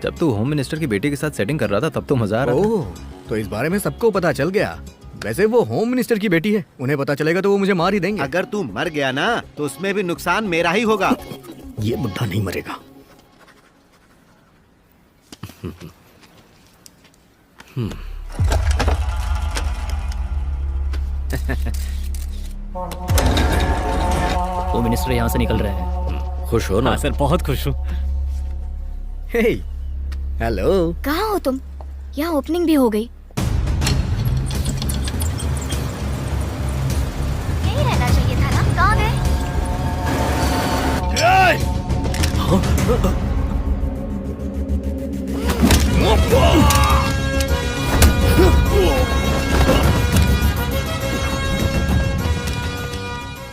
जब तू होम मिनिस्टर की बेटी के साथ सेटिंग कर रहा था तब तो मजा आ रहा था। ओह, तो इस बारे में सबको पता चल गया। वैसे वो होम मिनिस्टर की बेटी है, उन्हें पता चलेगा तो वो मुझे मार ही देंगे। अगर तू मर गया ना तो उसमें भी नुकसान मेरा ही होगा। ये बुढ़ा नहीं मरेगा। वो मिनिस्टर यहाँ से निकल रहे हैं। खुश हो ना? हाँ सर, बहुत खुश हूँ। हे, हेलो। कहाँ हो तुम? यहाँ ओपनिंग भी हो गई। यही रहना चाहिए था ना, कहाँ गए?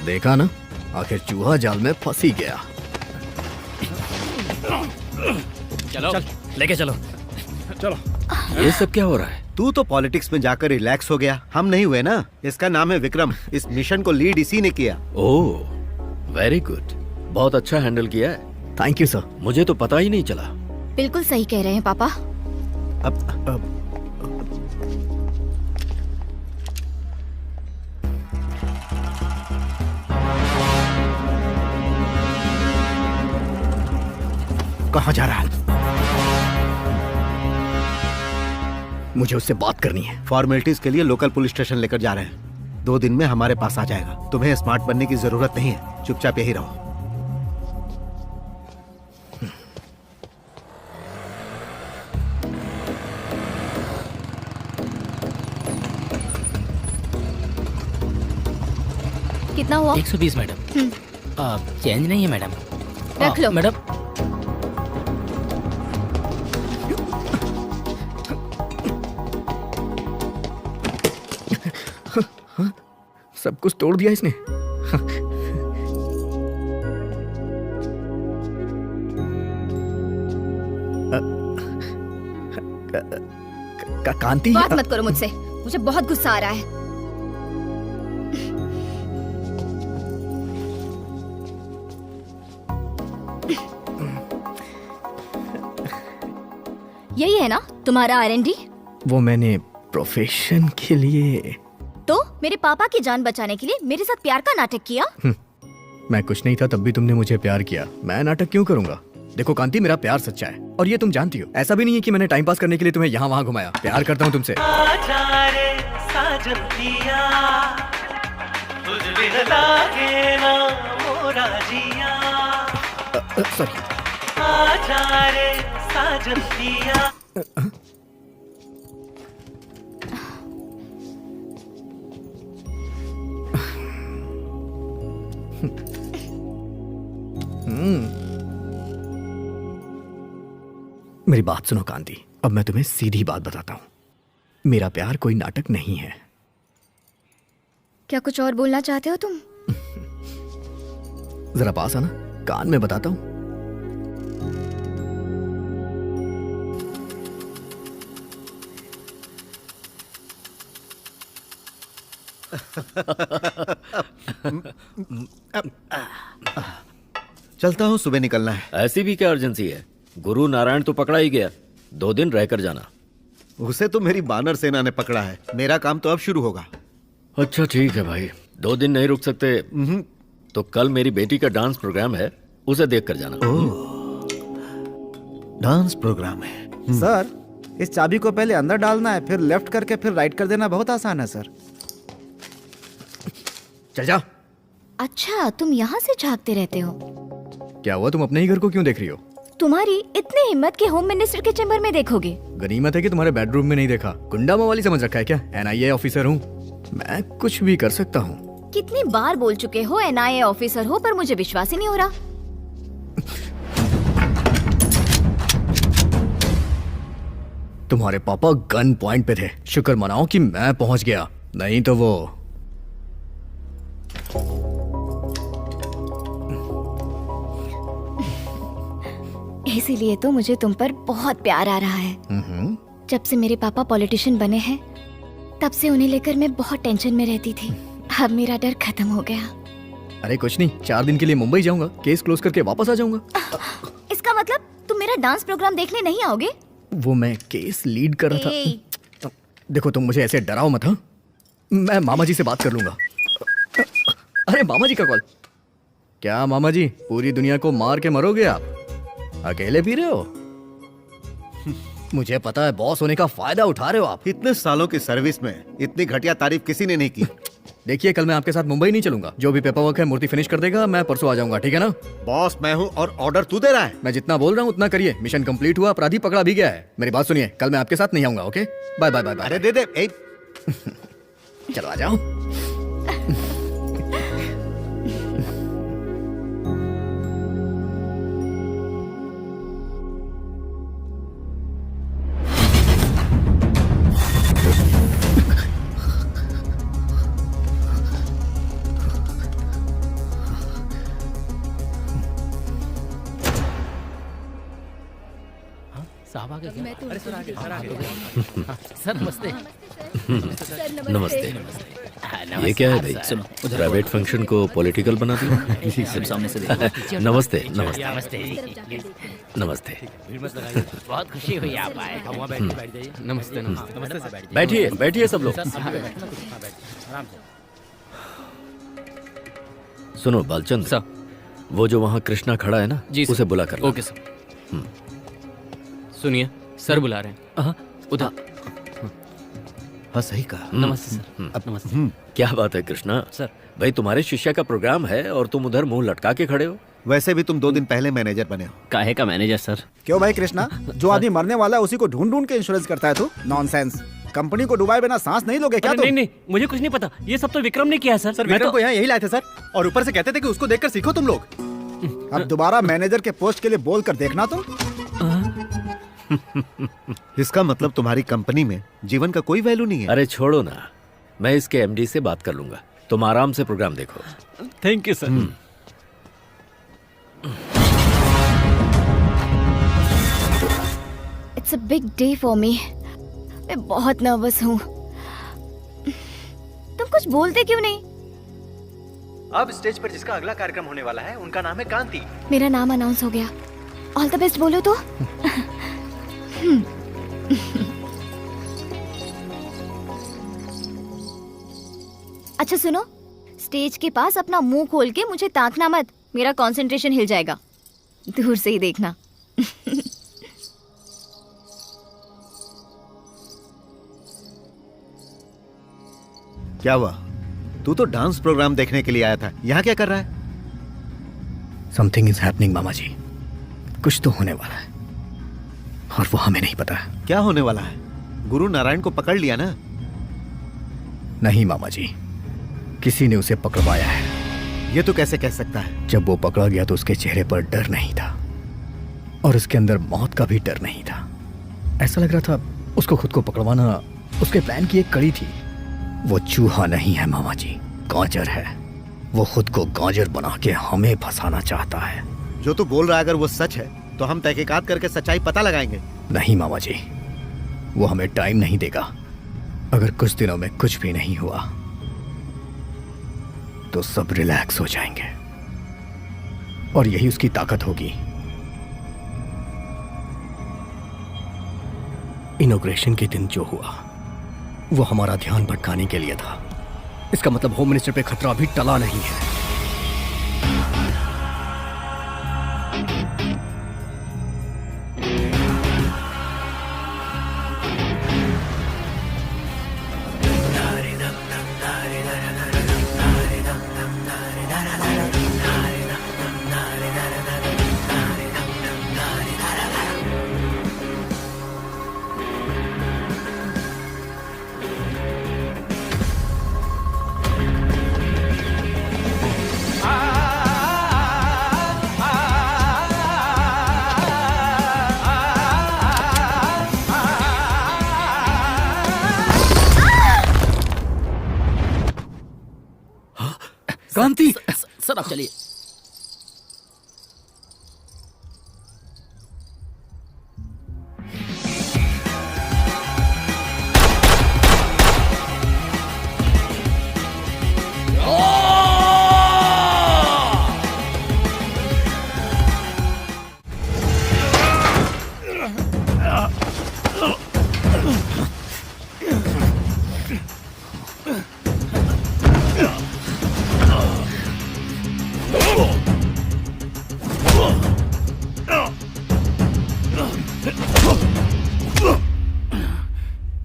देखा ना, आखिर चूहा जाल में फंस ही गया। चलो लेके चलो। चलो। ये सब क्या हो रहा है? तू तो पॉलिटिक्स में जाकर रिलैक्स हो गया, हम नहीं हुए ना। इसका नाम है विक्रम। इस मिशन को लीड इसी ने किया। ओह, वेरी गुड। बहुत अच्छा हैंडल किया है। Thank you sir. मुझे तो पता ही नहीं चला। बिल्कुल सही कह रहे हैं पापा। अब कहाँ जा रहा है? मुझे उससे बात करनी है। फॉर्मेलिटीज के लिए लोकल पुलिस स्टेशन लेकर जा रहे हैं। 2 दिन में हमारे पास आ जाएगा। तुम्हें स्मार्ट बनने की जरूरत नहीं है, चुपचाप यही रहो। कितना हुआ? 120 मैडम। चेंज नहीं है मैडम। रख लो। मैडम। सब कुछ तोड़ दिया इसने। कांति, बात मत करो मुझसे, मुझे बहुत गुस्सा आ रहा है। यही है ना तुम्हारा R&D? वो मैंने प्रोफेशन के लिए। तो मेरे पापा की जान बचाने के लिए मेरे साथ प्यार का नाटक किया? मैं कुछ नहीं था तब भी तुमने मुझे प्यार किया। मैं नाटक क्यों करूंगा? देखो कांति, मेरा प्यार सच्चा है और ये तुम जानती हो। ऐसा भी नहीं है कि मैंने टाइम पास करने के लिए तुम्हें यहाँ वहाँ घुमाया। प्यार करता हूँ तुमसे। सॉरी। मेरी बात सुनो कांति, अब मैं तुम्हें सीधी बात बताता हूँ। मेरा प्यार कोई नाटक नहीं है। क्या कुछ और बोलना चाहते हो तुम? जरा पास आना, कान में बताता हूँ। चलता हूँ, सुबह निकलना है। ऐसी भी क्या अर्जेंसी है? गुरु नारायण तो पकड़ा ही गया, 2 दिन रहकर जाना। उसे तो मेरी बानर सेना ने पकड़ा है, मेरा काम तो अब शुरू होगा। अच्छा ठीक है भाई, 2 दिन नहीं रुक सकते तो कल मेरी बेटी का डांस प्रोग्राम है, उसे देख कर जाना। डांस प्रोग्राम है? सर, इस चाबी को पहले अंदर डालना है, फिर लेफ्ट करके फिर राइट कर देना। बहुत आसान है सर। चल जा। अच्छा, तुम यहाँ से झांकते रहते हो? क्या हुआ, तुम अपने ही घर को क्यों देख रही हो? तुम्हारी इतनी हिम्मत कि होम मिनिस्टर के चेंबर में देखोगे? गनीमत है कि तुम्हारे बेडरूम में नहीं देखा। गुंडा मवाली समझ रखा है क्या? NIA ऑफिसर हूँ, मैं कुछ भी कर सकता हूँ। कितनी बार बोल चुके हो NIA ऑफिसर हो, पर मुझे विश्वास ही नहीं हो रहा। तुम्हारे पापा गन पॉइंट पे थे, शुक्र मनाओ कि मैं पहुंच गया, नहीं तो वो। इसीलिए तो मुझे तुम पर बहुत प्यार आ रहा है। जब से मेरे पापा पॉलिटिशियन बने हैं, तब से उन्हें लेकर मैं बहुत टेंशन में रहती थी। अब मेरा डर खत्म हो गया। अरे कुछ नहीं, 4 दिन के लिए मुंबई जाऊंगा, केस क्लोज करके वापस आ जाऊंगा। इसका मतलब तुम मेरा डांस प्रोग्राम देखने नहीं आओगे? वो मैं केस लीड कर रहा ए, था। देखो तुम मुझे ऐसे डराओ मत, हाँ? मैं मामा जी से बात कर लूंगा। अरे मामा जी का कॉल। क्या मामा जी, पूरी दुनिया को मार के मरोगे आप? अकेले पी रहे हो? मुझे पता है बॉस होने का फायदा उठा रहे हो आप। इतने सालों की सर्विस में इतनी घटिया तारीफ किसी ने नहीं की। देखिए कल मैं आपके साथ मुंबई नहीं चलूंगा, जो भी पेपर वर्क है मूर्ति फिनिश कर देगा, मैं परसों आ जाऊंगा, ठीक है ना? बॉस मैं हूँ और ऑर्डर तू दे रहा है। मैं जितना बोल रहा हूँ उतना करिए। मिशन कंप्लीट हुआ, अपराधी पकड़ा भी गया है। मेरी बात सुनिए, कल मैं आपके साथ नहीं आऊंगा, okay? Bye bye bye bye. अरे दे दे। ए, चलो आ जाओ। सर नमस्ते। नमस्ते। ये क्या है भाई? सुनो, प्राइवेट फंक्शन को पॉलिटिकल बना दिया। सामने से देखो। नमस्ते नमस्ते नमस्ते। बहुत खुशी हुई आप आए। नमस्ते नमस्ते। बैठिए बैठिए सब लोग। सुनो बालचंद सर, वो जो वहाँ कृष्णा खड़ा है ना, जी सर। उसे बुला कर। Okay sir. सुनिए सर बुला रहे हैं। उधर। हाँ सही कहा। नमस्ते सर। अब नमस्ते। क्या बात है कृष्णा सर। भाई, तुम्हारे शिष्य का प्रोग्राम है और तुम उधर मुंह लटका के खड़े हो। वैसे भी तुम 2 दिन पहले मैनेजर बने हो। काहे का मैनेजर सर? क्यों भाई कृष्णा, जो आदमी मरने वाला है उसी को ढूंढ ढूंढ के इंश्योरेंस करता है तू? नॉनसेंस। कंपनी को डुबाए बिना सांस नहीं लोगे क्या अरे तुम? नहीं नहीं, मुझे कुछ नहीं पता। ये सब तो विक्रम ने किया है सर। सर मैं विक्रम तो को यहाँ यही लाए थे सर, और ऊपर से कहते थे कि उसको देखकर सीखो तुम लोग। अब दोबारा मैनेजर के पोस्ट के लिए बोल कर देखना तुम। इसका मतलब तुम्हारी कंपनी में जीवन का कोई वैल्यू नहीं है। अरे छोड़ो ना, मैं इसके एमडी से बात कर लूंगा। तुम आराम से प्रोग्राम देखो। Thank you sir. It's a big day for me. मैं बहुत नर्वस हूँ। तुम कुछ बोलते क्यों नहीं? अब स्टेज पर जिसका अगला कार्यक्रम होने वाला है उनका नाम है कांति। मेरा नाम अनाउंस हो गया। ऑल द बेस्ट बोलो तो। अच्छा सुनो, स्टेज के पास अपना मुंह खोल के मुझे ताकना मत, मेरा कंसंट्रेशन हिल जाएगा। दूर से ही देखना। क्या हुआ? तू तो डांस प्रोग्राम देखने के लिए आया था, यहाँ क्या कर रहा है? समथिंग इज हैपनिंग मामा जी। कुछ तो होने वाला है और वो हमें नहीं पता है। क्या होने वाला है? गुरु नारायण को पकड़ लिया ना? नहीं मामा जी, किसी ने उसे पकड़वाया है। ये तो कैसे कह सकता है? जब वो पकड़ा गया तो उसके चेहरे पर डर नहीं था और उसके अंदर मौत का भी डर नहीं था। ऐसा लग रहा था उसको खुद को पकड़वाना उसके प्लान की एक कड़ी थी। वो चूहा नहीं है मामा जी, गाजर है। वो खुद को गाजर बना के हमें फंसाना चाहता है। जो तू बोल रहा है अगर वो सच है तो हम तहकीकात करके सच्चाई पता लगाएंगे। नहीं मामा जी, वो हमें टाइम नहीं देगा। अगर कुछ दिनों में कुछ भी नहीं हुआ तो सब रिलैक्स हो जाएंगे और यही उसकी ताकत होगी। इनॉग्रेशन के दिन जो हुआ वो हमारा ध्यान भटकाने के लिए था। इसका मतलब होम मिनिस्टर पे खतरा अभी टला नहीं है। कांति सर आप चलिए।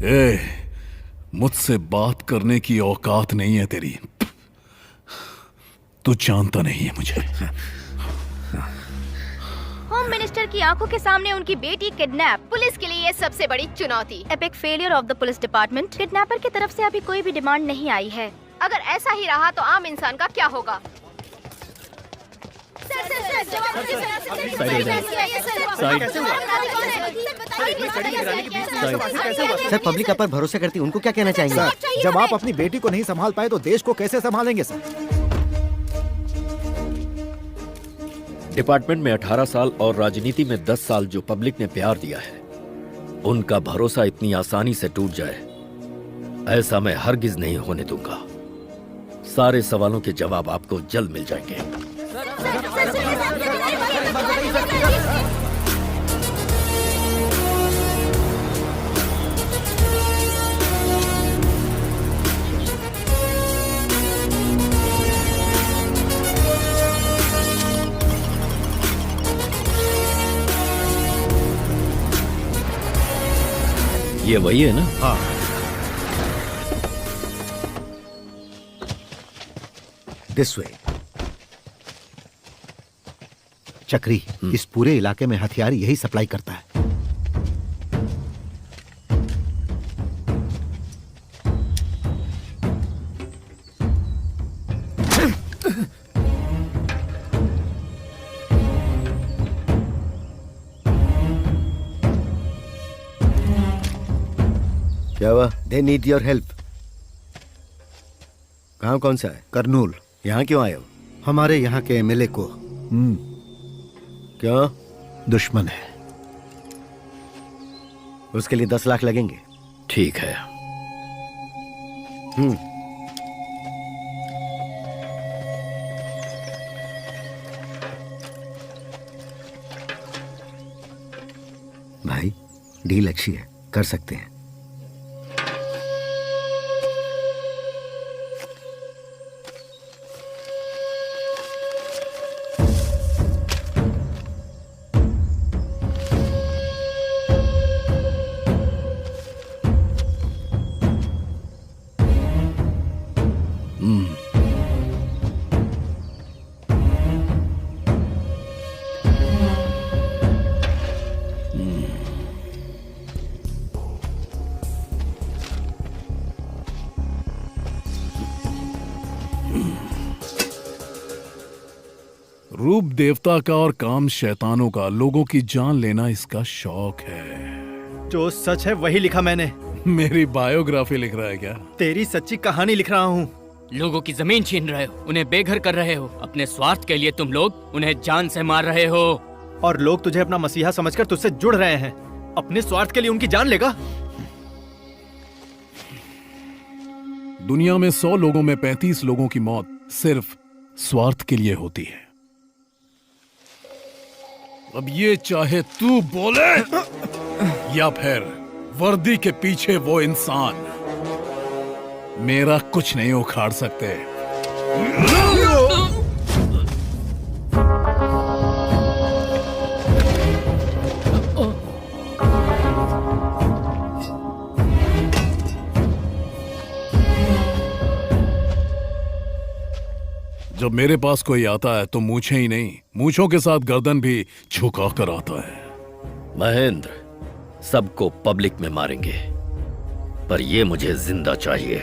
ए, मुझसे बात करने की औकात नहीं है तेरी। तू जानता नहीं है मुझे। होम मिनिस्टर की आंखों के सामने उनकी बेटी किडनैप, पुलिस के लिए ये सबसे बड़ी चुनौती। Epic failure of the police department. Kidnapper की तरफ से अभी कोई भी डिमांड नहीं आई है। अगर ऐसा ही रहा तो आम इंसान का क्या होगा? सर, पब्लिक आप पर भरोसा करती है, उनको क्या कहना चाहेंगे? सर, जब आप अपनी बेटी को नहीं संभाल पाए तो देश को कैसे संभालेंगे सर? डिपार्टमेंट में 18 साल और राजनीति में 10 साल जो पब्लिक ने प्यार दिया है, उनका भरोसा इतनी आसानी से टूट जाए, ऐसा मैं हरगिज नहीं होने दूंगा। सारे सवालों के जवाब आपको जल्द मिल जाएंगे। ये वही है ना? हाँ। This way. चक्री, इस पूरे इलाके में हथियार यही सप्लाई करता है। क्या हुआ? They need your help. कहाँ कौन सा है? कर्नूल। यहाँ क्यों आए हो? हमारे यहाँ के एमएलए को। क्यों? दुश्मन है, उसके लिए 10 लाख लगेंगे। ठीक है। भाई, डील अच्छी है, कर सकते हैं। रूप देवता का और काम शैतानों का, लोगों की जान लेना इसका शौक है। जो सच है वही लिखा मैंने। मेरी बायोग्राफी लिख रहा है क्या? तेरी सच्ची कहानी लिख रहा हूँ। लोगों की जमीन छीन रहे हो, उन्हें बेघर कर रहे हो। अपने स्वार्थ के लिए तुम लोग उन्हें जान से मार रहे हो। और लोग तुझे अपना मसीहा समझकर तुझसे जुड़ रहे हैं। अपने स्वार्थ के लिए उनकी जान लेगा? दुनिया में 100 लोगों में 35 लोगों की मौत सिर्फ स्वार्थ के लिए होती है। अब ये चाहे तू बोले या फिर वर्दी के पीछे वो इंसान, मेरा कुछ नहीं उखाड़ सकते। जब मेरे पास कोई आता है तो मूछें ही नहीं, मूछों के साथ गर्दन भी झुका कर आता है। महेंद्र, सबको पब्लिक में मारेंगे, पर ये मुझे जिंदा चाहिए।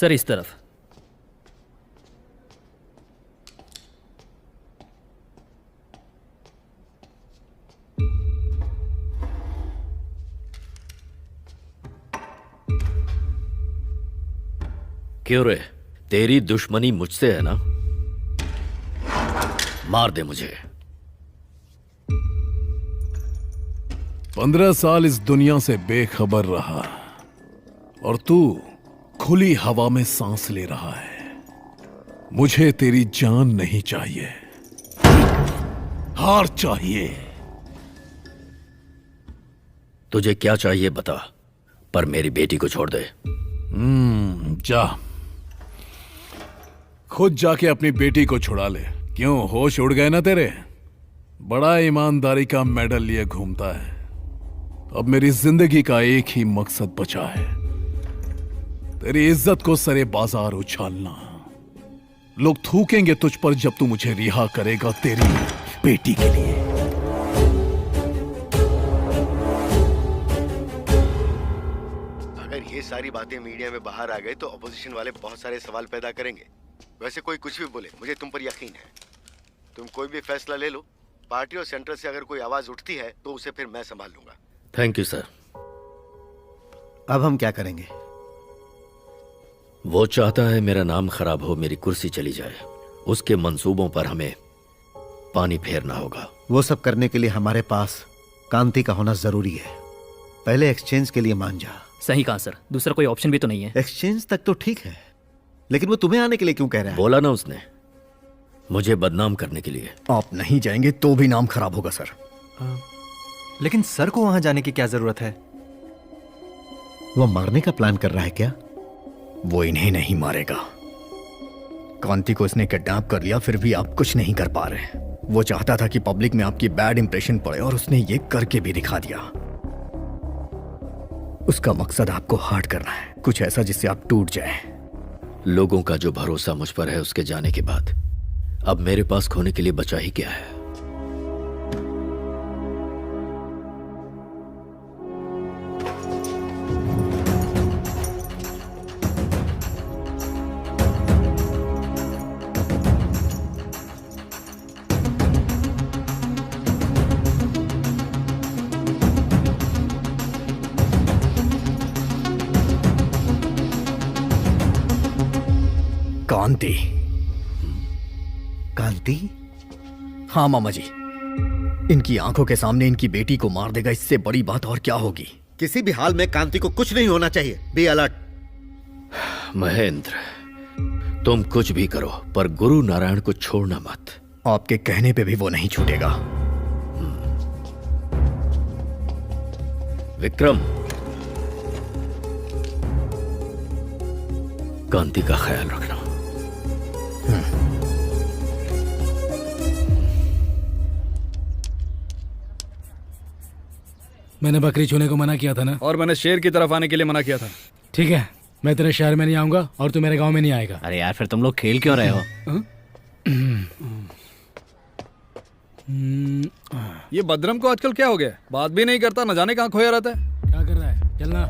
सर इस तरफ। क्यों रे, तेरी दुश्मनी मुझसे है ना? मार दे मुझे। 15 साल इस दुनिया से बेखबर रहा और तू खुली हवा में सांस ले रहा है। मुझे तेरी जान नहीं चाहिए, हार चाहिए। तुझे क्या चाहिए बता, पर मेरी बेटी को छोड़ दे। जा, खुद जाके अपनी बेटी को छुड़ा ले। क्यों, होश उड़ गए ना तेरे? बड़ा ईमानदारी का मेडल लिए घूमता है। अब मेरी जिंदगी का एक ही मकसद बचा है, तेरी इज्जत को सरे बाजार उछालना। लोग थूकेंगे तुझ पर जब तू मुझे रिहा करेगा तेरी बेटी के लिए। अगर ये सारी बातें मीडिया में बाहर आ गई तो अपोजिशन वाले बहुत सारे सवाल पैदा करेंगे। वैसे कोई कुछ भी बोले, मुझे तुम पर यकीन है। तुम कोई भी फैसला ले लो, पार्टी और सेंटर से अगर कोई आवाज उठती है तो उसे फिर मैं संभाल लूंगा। Thank you sir. अब हम क्या करेंगे? वो चाहता है मेरा नाम खराब हो, मेरी कुर्सी चली जाए। उसके मंसूबों पर हमें पानी फेरना होगा। वो सब करने के लिए हमारे पास कांति का होना जरूरी है। पहले एक्सचेंज के लिए मान जा। सही कहा सर, दूसरा कोई ऑप्शन भी तो नहीं है। एक्सचेंज तक तो ठीक है, लेकिन वो तुम्हें आने के लिए क्यों कह रहा है? बोला ना उसने, मुझे बदनाम करने के लिए। आप नहीं जाएंगे तो भी नाम खराब होगा सर। लेकिन सर को वहां जाने की क्या जरूरत है? वो मारने का प्लान कर रहा है क्या? वो इन्हें नहीं मारेगा। कांति को इसने किडनैप कर लिया, फिर भी आप कुछ नहीं कर पा रहे। वो चाहता था कि पब्लिक में आपकी बैड इंप्रेशन पड़े और उसने ये करके भी दिखा दिया। उसका मकसद आपको हर्ट करना है, कुछ ऐसा जिससे आप टूट जाएं। लोगों का जो भरोसा मुझ पर है उसके जाने के बाद अब मेरे पास खोने के लिए बचा ही क्या है? कांति। कांति? हाँ मामा जी, इनकी आंखों के सामने इनकी बेटी को मार देगा, इससे बड़ी बात और क्या होगी। किसी भी हाल में कांति को कुछ नहीं होना चाहिए। Be alert. महेंद्र, तुम कुछ भी करो पर गुरु नारायण को छोड़ना मत। आपके कहने पे भी वो नहीं छूटेगा। विक्रम, कांति का ख्याल रखना। मैंने बकरी छूने को मना किया था ना, और मैंने शेर की तरफ आने के लिए मना किया था। ठीक है, मैं तेरे शहर में नहीं आऊंगा और तू मेरे गांव में नहीं आएगा। अरे यार, फिर तुम लोग खेल क्यों रहे हो? ये बदरम को आजकल क्या हो गया? बात भी नहीं करता, न जाने कहाँ खोया रहता है। क्या कर रहा है? चलना।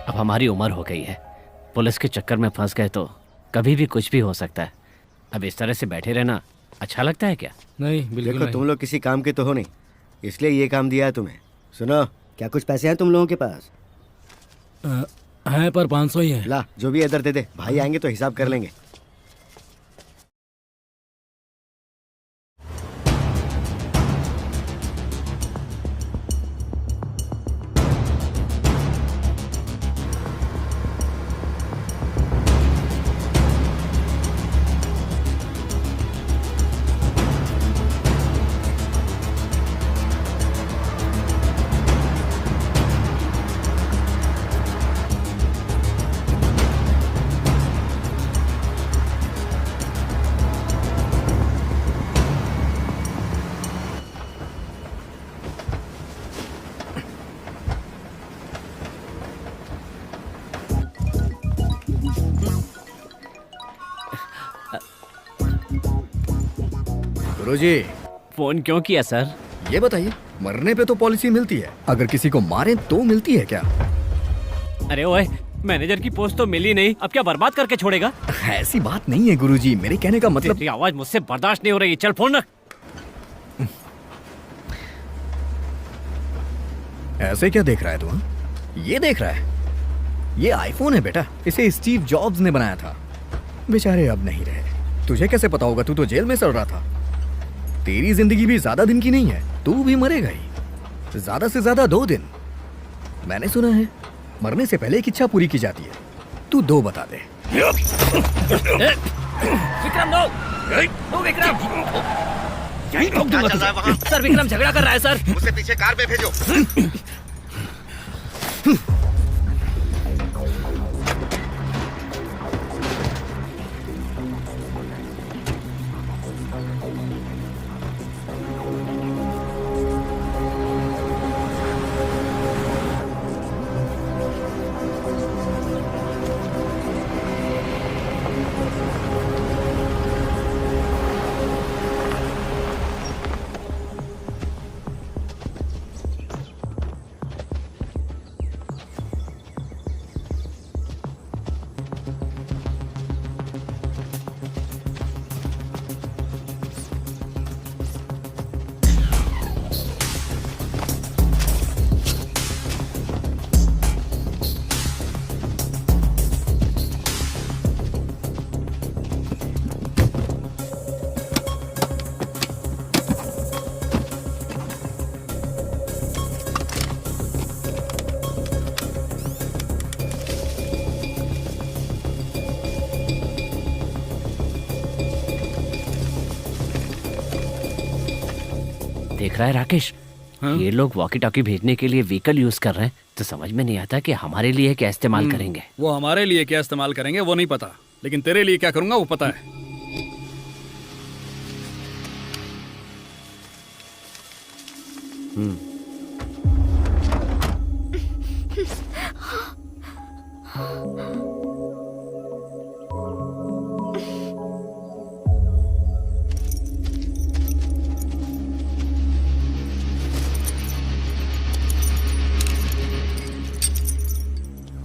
अब हमारी उम्र हो गई है, पुलिस के चक्कर में फंस गए तो कभी भी कुछ भी हो सकता है। अब इस तरह से बैठे रहना अच्छा लगता है क्या? नहीं, बिल्कुल देखो, नहीं। तुम लोग किसी काम के तो हो नहीं, इसलिए ये काम दिया है तुम्हें। सुनो, क्या कुछ पैसे हैं तुम लोगों के पास? है पर 500 ही है। ला, जो भी है इधर दे दे। भाई आएंगे तो हिसाब कर लेंगे। गुरुजी, फोन क्यों किया सर? ये बताइए, मरने पे तो पॉलिसी मिलती है, अगर किसी को मारे तो मिलती है क्या? अरे ओए, मैनेजर की पोस्ट तो मिली नहीं, अब क्या बर्बाद करके छोड़ेगा? ऐसी बात नहीं है गुरुजी, मेरे कहने का मतलब। तेरी आवाज मुझसे बर्दाश्त नहीं हो रही, चल फोन रख। ऐसे क्या देख रहा है तू? हाँ? ये देख रहा है, ये आईफोन है बेटा, इसे स्टीव जॉब्स ने बनाया था। बेचारे अब नहीं रहे, तुझे कैसे पता होगा? तू तो जेल में सड़ रहा था। तेरी जिंदगी भी ज्यादा दिन की नहीं है, तू भी मरेगा ही, ज्यादा से ज्यादा 2 दिन। मैंने सुना है मरने से पहले एक इच्छा पूरी की जाती है, तू 2 बता दे। विक्रम नो, विक्रम यहीं ठोक दूंगा तुझे। सर विक्रम झगड़ा कर रहा है सर। उसे पीछे कार में भेजो। देख रहा है राकेश, ये लोग वॉकी टॉकी भेजने के लिए व्हीकल यूज कर रहे हैं, तो समझ में नहीं आता कि हमारे लिए क्या इस्तेमाल करेंगे। वो हमारे लिए क्या इस्तेमाल करेंगे वो नहीं पता, लेकिन तेरे लिए क्या करूंगा वो पता है।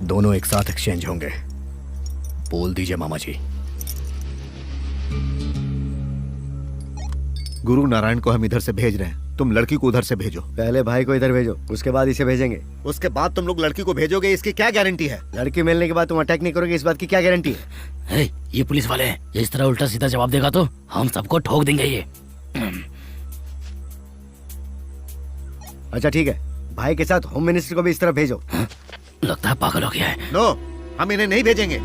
दोनों एक साथ एक्सचेंज होंगे, बोल दीजिए मामा जी। गुरु नारायण को हम इधर से भेज रहे हैं, तुम लड़की को उधर से भेजो। पहले भाई को इधर भेजो, उसके बाद इसे भेजेंगे। उसके बाद तुम लोग लड़की को भेजोगे, इसकी क्या गारंटी है? लड़की मिलने के बाद तुम अटैक नहीं करोगे, इस बात की क्या गारंटी है? ये पुलिस वाले हैं, ये इस तरह उल्टा सीधा जवाब देगा तो हम सबको ठोक देंगे ये। अच्छा ठीक है, भाई के साथ होम मिनिस्टर को भी इस तरह भेजो। लगता है पागल हो गया है। नो, हम इन्हें नहीं भेजेंगे।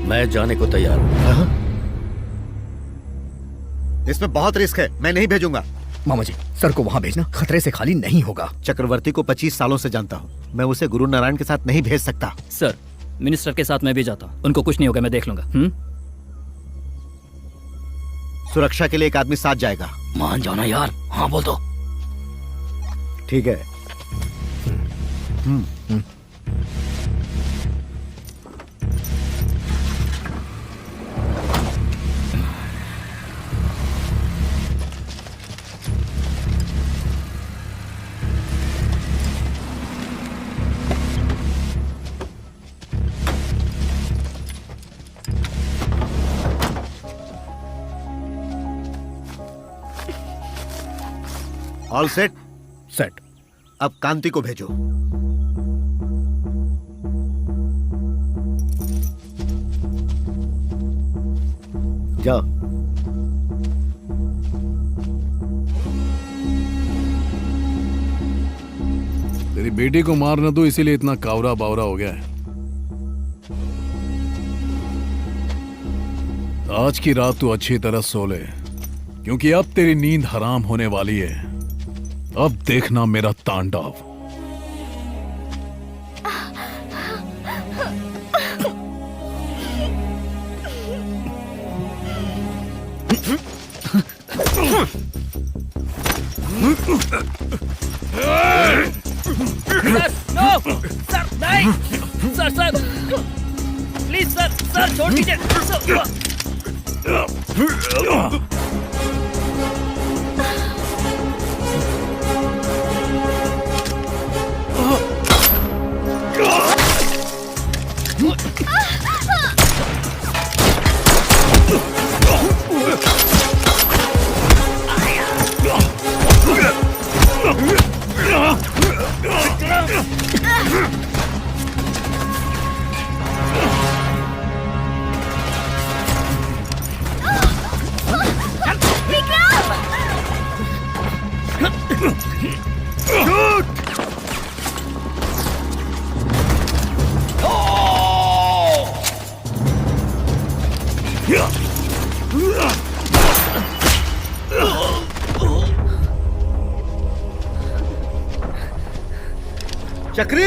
मैं जाने को तैयार हूँ। इसमें बहुत रिस्क है, मैं नहीं भेजूंगा। मामा जी, सर को वहाँ भेजना खतरे से खाली नहीं होगा। चक्रवर्ती को 25 सालों से जानता हूँ, मैं उसे गुरु नारायण के साथ नहीं भेज सकता। सर, मिनिस्टर के साथ मैं भी जाता हूँ, उनको कुछ नहीं होगा, मैं देख लूंगा। सुरक्षा के लिए एक आदमी साथ जाएगा। मान जाओ ना यार, हाँ बोल दो। ठीक है। All set? सेट। अब कांति को भेजो। जाओ। तेरी बेटी को मार न दो, इसीलिए इतना कावरा बावरा हो गया है। आज की रात तू अच्छी तरह सो ले, क्योंकि अब तेरी नींद हराम होने वाली है। अब देखना मेरा तांडव। Sir, no! सर, नहीं! सर, प्लीज सर, छोड़ दीजिए। चक्री,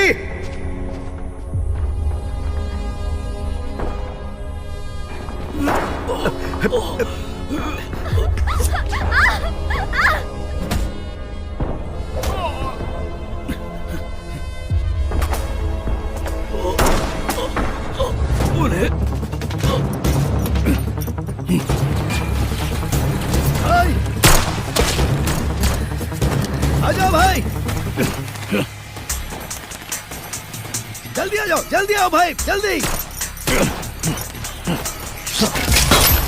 आजाओ भाई, जल्दी आ जाओ, जल्दी आओ भाई, जल्दी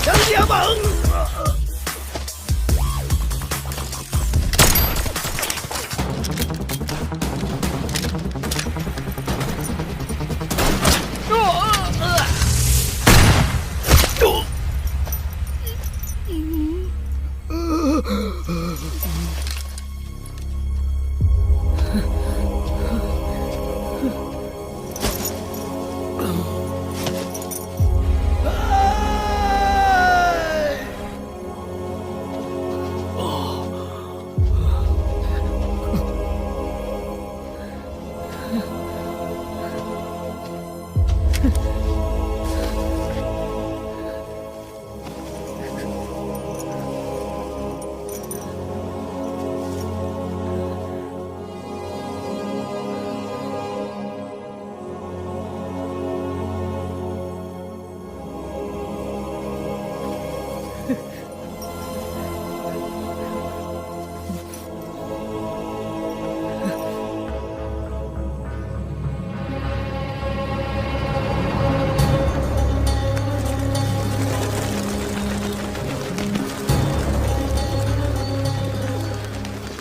जल्दी आओ।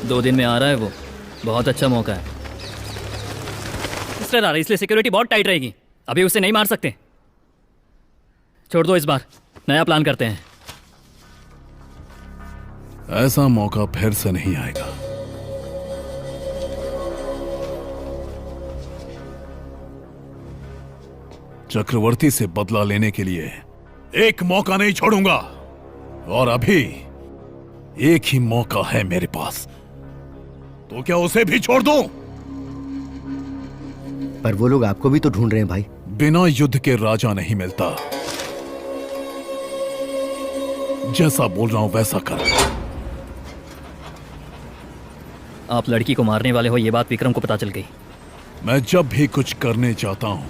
दो दिन में आ रहा है वो, बहुत अच्छा मौका है। इसलिए इसलिए सिक्योरिटी बहुत टाइट रहेगी, अभी उसे नहीं मार सकते। छोड़ दो, इस बार नया प्लान करते हैं। ऐसा मौका फिर से नहीं आएगा। चक्रवर्ती से बदला लेने के लिए एक मौका नहीं छोड़ूंगा, और अभी एक ही मौका है मेरे पास, तो क्या उसे भी छोड़ दूं? पर वो लोग आपको भी तो ढूंढ रहे हैं भाई। बिना युद्ध के राजा नहीं मिलता। जैसा बोल रहा हूं वैसा कर। आप लड़की को मारने वाले हो, ये बात विक्रम को पता चल गई। मैं जब भी कुछ करने जाता हूं,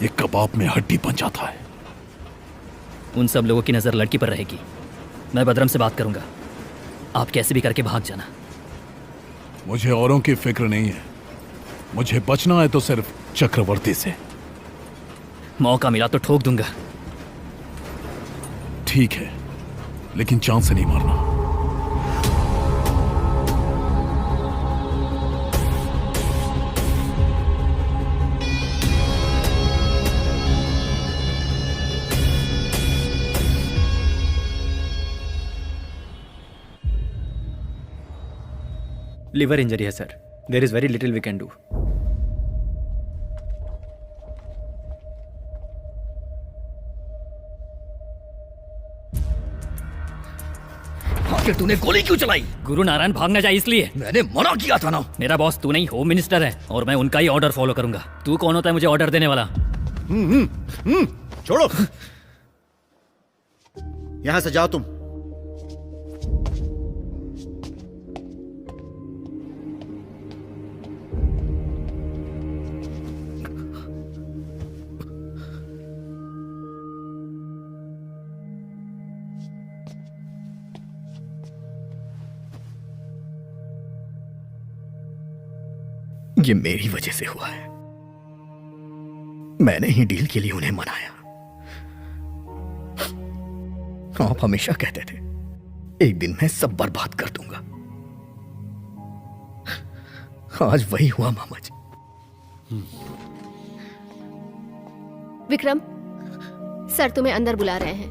ये कबाब में हड्डी बन जाता है। उन सब लोगों की नजर लड़की पर रहेगी। मैं बदरम से बात करूंगा, आप कैसे भी करके भाग जाना। मुझे औरों की फिक्र नहीं है, मुझे बचना है तो सिर्फ चक्रवर्ती से। मौका मिला तो ठोक दूंगा। ठीक है, लेकिन चांद से नहीं मारना। लिवर इंजरी है sir, there is very little we can do. आखिर तूने गोली क्यों चलाई? गुरु नारायण भाग न जाए इसलिए। मैंने मना किया था ना। मेरा बॉस तू नहीं, होम मिनिस्टर है, और मैं उनका ही ऑर्डर फॉलो करूंगा। तू कौन होता है मुझे ऑर्डर देने वाला? छोड़ो, यहां से जाओ तुम। ये मेरी वजह से हुआ है। मैंने ही डील के लिए उन्हें मनाया। आप हमेशा कहते थे एक दिन मैं सब बर्बाद कर दूंगा। आज वही हुआ मामा जी। विक्रम, सर तुम्हें अंदर बुला रहे हैं।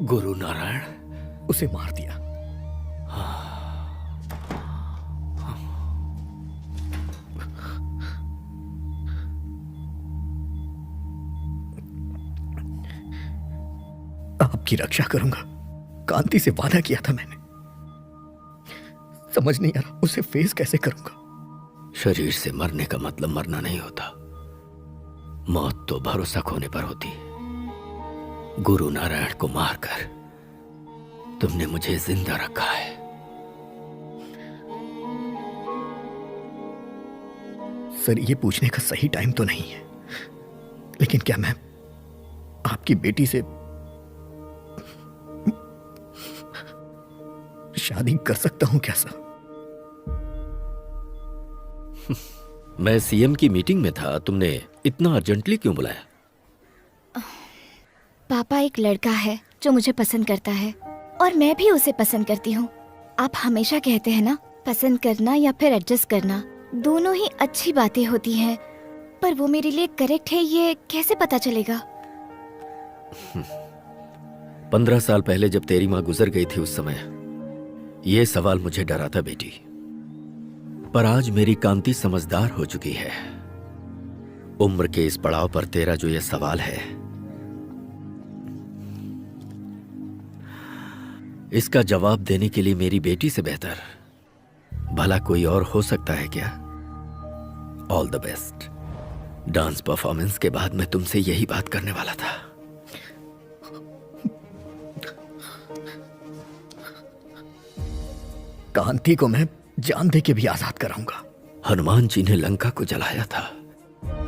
गुरु नारायण, उसे मार दिया। आपकी रक्षा करूंगा, कांति से वादा किया था मैंने। समझ नहीं आ रहा उसे फेस कैसे करूंगा। शरीर से मरने का मतलब मरना नहीं होता, मौत तो भरोसा खोने पर होती। गुरु नारायण को मारकर तुमने मुझे जिंदा रखा है। सर, ये पूछने का सही टाइम तो नहीं है, लेकिन क्या मैं आपकी बेटी से शादी कर सकता हूं क्या सर? मैं सीएम की मीटिंग में था, तुमने इतना अर्जेंटली क्यों बुलाया? पापा, एक लड़का है जो मुझे पसंद करता है और मैं भी उसे पसंद करती हूँ। आप हमेशा कहते हैं ना, पसंद करना या फिर एडजस्ट करना दोनों ही अच्छी बातें होती हैं, पर वो मेरे लिए करेक्ट है ये कैसे पता चलेगा? 15 साल पहले जब तेरी माँ गुजर गई थी, उस समय ये सवाल मुझे डराता बेटी, पर आज मेरी कांति समझदार हो चुकी है। उम्र के इस पड़ाव पर तेरा जो ये सवाल है, इसका जवाब देने के लिए मेरी बेटी से बेहतर भला कोई और हो सकता है क्या? All the best. Dance performance के बाद मैं तुमसे यही बात करने वाला था। कांति को मैं जान दे के भी आजाद कराऊंगा। हनुमान जी ने लंका को जलाया था,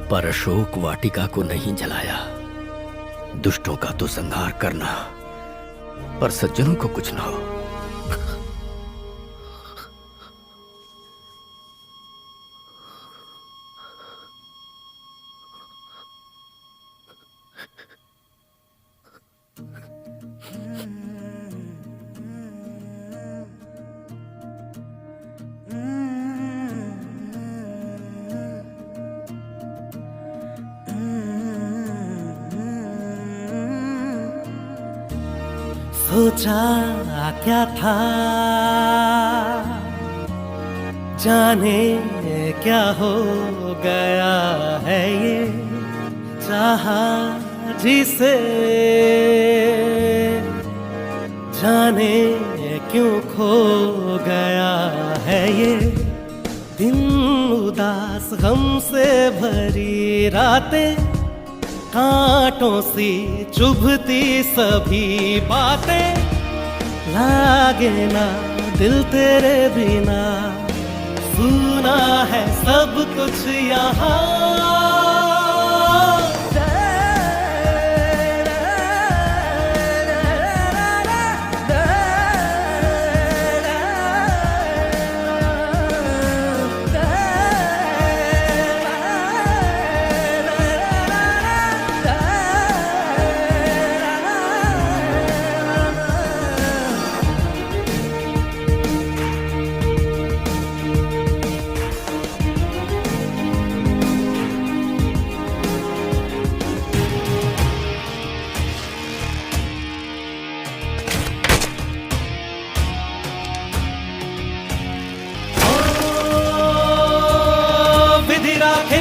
पर अशोक वाटिका को नहीं जलाया। दुष्टों का तो संहार करना, पर सज्जनों को कुछ ना हो। सोचा क्या था, जाने क्या हो गया है ये, चाहा जिसे जाने क्यों खो गया है ये। दिन उदास गम से भरी रातें, कांटों सी चुभती सभी बातें, लागे ना दिल तेरे बिना, सुना है सब कुछ यहाँ।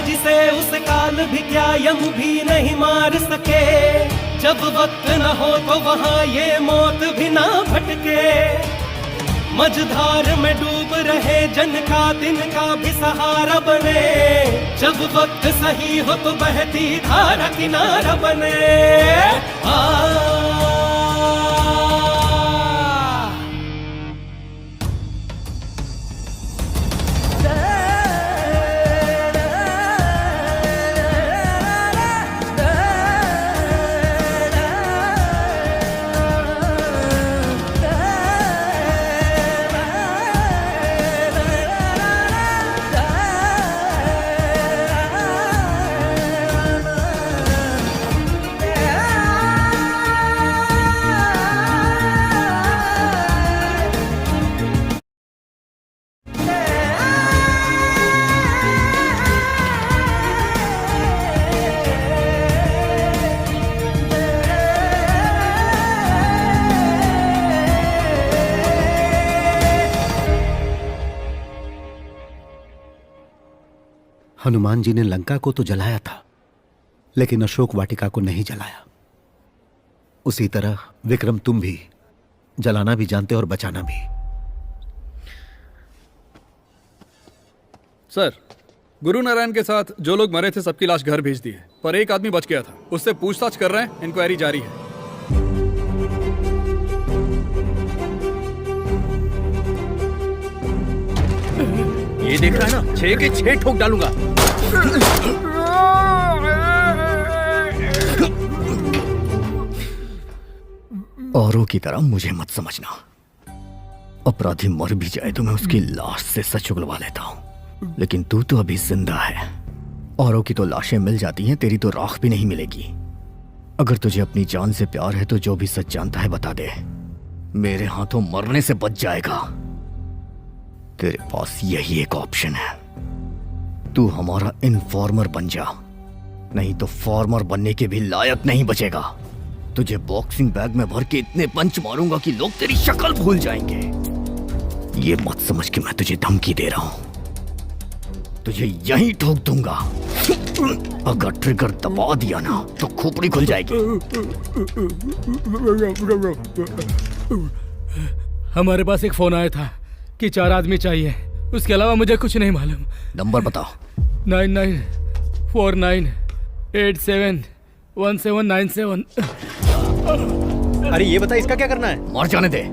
जिसे उस काल भी क्या यम भी नहीं मार सके, जब वक्त न हो तो वहाँ ये मौत भी ना भटके। मझधार में डूब रहे जन का दिन का भी सहारा बने, जब वक्त सही हो तो बहती धारा किनारा बने। हनुमान जी ने लंका को तो जलाया था, लेकिन अशोक वाटिका को नहीं जलाया। उसी तरह विक्रम तुम भी जलाना भी जानते और बचाना भी। सर, गुरु नारायण के साथ जो लोग मरे थे सबकी लाश घर भेज दी है, पर एक आदमी बच गया था, उससे पूछताछ कर रहे हैं, इंक्वायरी जारी है। ये देख रहा है ना, 6 के 6 ठोक डालूंगा। औरों की तरह मुझे मत समझना। अपराधी मर भी जाए तो मैं उसकी लाश से सच उगलवा लेता हूं, लेकिन तू तो अभी जिंदा है। औरों की तो लाशें मिल जाती हैं, तेरी तो राख भी नहीं मिलेगी। अगर तुझे अपनी जान से प्यार है तो जो भी सच जानता है बता दे, मेरे हाथों मरने से बच जाएगा। तेरे पास यही एक ऑप्शन है, तू हमारा इन्फॉर्मर बन जा, नहीं तो फॉर्मर बनने के भी लायक नहीं बचेगा। तुझे बॉक्सिंग बैग में भर के इतने पंच मारूंगा कि लोग तेरी शक्ल भूल जाएंगे। ये मत समझ के मैं तुझे धमकी दे रहा हूं, तुझे यहीं ठोक दूंगा। अगर ट्रिगर दबा दिया ना तो खोपड़ी खुल जाएगी। हमारे पास एक फोन आया था कि 4 आदमी चाहिए, उसके अलावा मुझे कुछ नहीं मालूम। नंबर बताओ। 9949871797। अरे ये बता, इसका क्या करना है? मर जाने दे।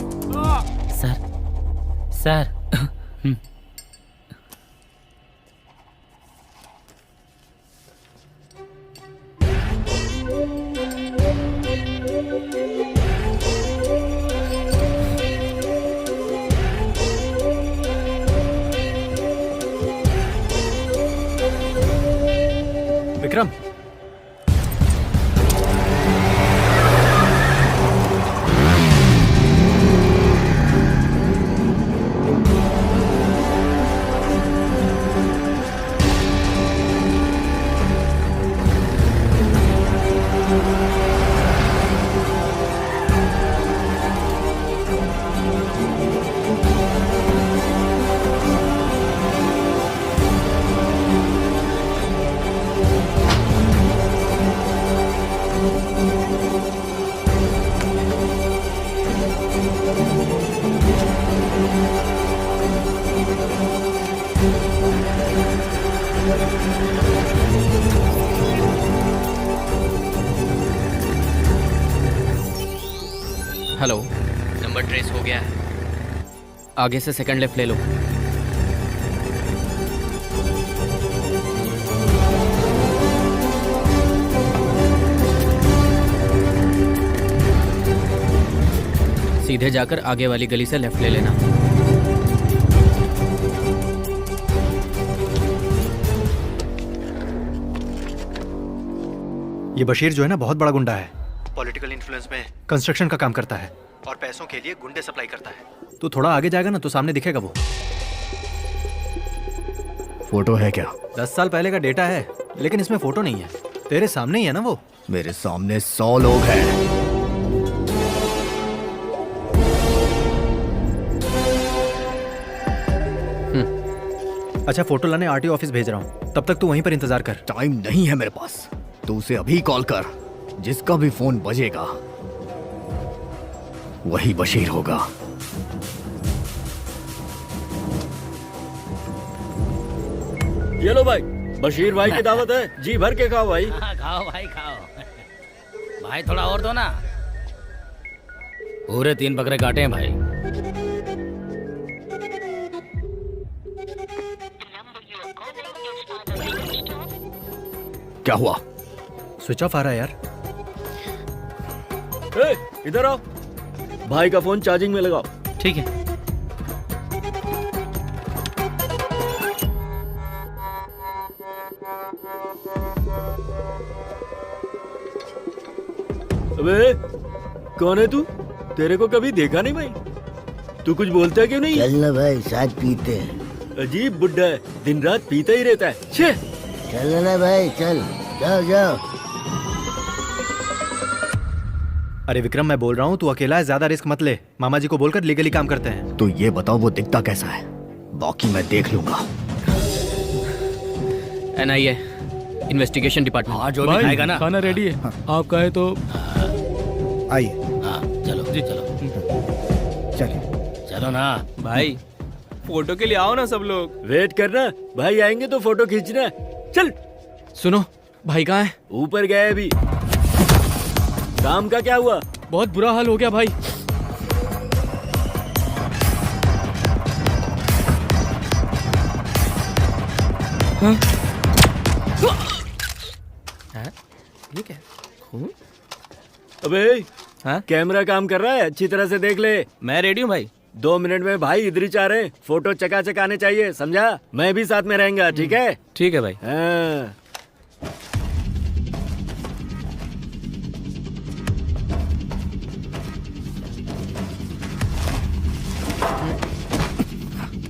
Sir Vikram, hello, number trace हो गया है, आगे से सेकंड लेफ्ट ले लो। सीधे जाकर आगे वाली गली से लेफ्ट ले लेना। ये बशीर जो है ना, बहुत बड़ा गुंडा है। पॉलिटिकल इन्फ्लुएंस में कंस्ट्रक्शन का काम करता है और पैसों के लिए गुंडे सप्लाई करता है। तो थोड़ा आगे जाएगा ना तो सामने दिखेगा वो। फोटो है क्या? 10 साल पहले का डेटा है, लेकिन इसमें फोटो नहीं है। तेरे सामने ही है ना वो। मेरे सामने 100 लोग हैं। अच्छा, फोटो लाने आरटीओ ऑफिस भेज रहा हूँ, तब तक तू वहीं पर इंतजार कर। टाइम नहीं है मेरे पास, तू उसे अभी कॉल कर। जिसका भी फोन बजेगा वही बशीर होगा। ये लो भाई, बशीर भाई की दावत है, जी भर के खाओ भाई। खाओ भाई खाओ। भाई थोड़ा और दो ना। पूरे 3 बकरे काटे हैं भाई। क्या हुआ? स्विच ऑफ आ रहा है यार। इधर आओ, भाई का फोन चार्जिंग में लगाओ। ठीक है। अबे कौन है तू? तेरे को कभी देखा नहीं भाई। तू कुछ बोलता है क्यों नहीं? चल ना भाई, साथ पीते हैं। अजीब बुड्ढा है, दिन रात पीता ही रहता है। छे, चल ना भाई, चल, जाओ जाओ। अरे विक्रम, मैं बोल रहा हूँ तू अकेला है, ज्यादा रिस्क मत ले। मामा जी को बोलकर लीगली काम करते हैं। तो ये बताओ वो दिखता कैसा है, बाकी मैं देख लूंगा। NIA investigation department. हाँ, जो भी भाई खाएगा ना। खाना रेडी है, आप कहे तो आइए। हाँ, चलो जी चलो चलिए। चलो ना भाई फोटो के लिए आओ ना सब लोग। वेट करना, भाई आएंगे तो फोटो खींचना। चल। सुनो, भाई कहाँ है? ऊपर गए अभी। काम का क्या हुआ? बहुत बुरा हाल हो गया भाई। हाँ? ये क्या? अबे हाँ? कैमरा काम कर रहा है, अच्छी तरह से देख ले। मैं रेडी हूँ भाई। 2 मिनट में भाई इधर ही चाह रहे हैं। फोटो चकाचक आने चाहिए, समझा? मैं भी साथ में रहेंगा, ठीक है? ठीक है भाई। हाँ।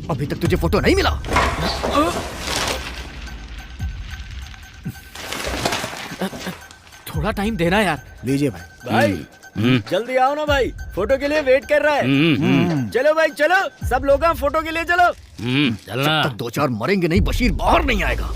अभी तक तुझे फोटो नहीं मिला? थोड़ा टाइम देना यार। लीजिए भाई। भाई जल्दी आओ ना भाई, फोटो के लिए वेट कर रहा है। चलो भाई चलो, सब लोग फोटो के लिए चलो। चलना। जब तक 2-4 मरेंगे नहीं, बशीर बाहर नहीं आएगा।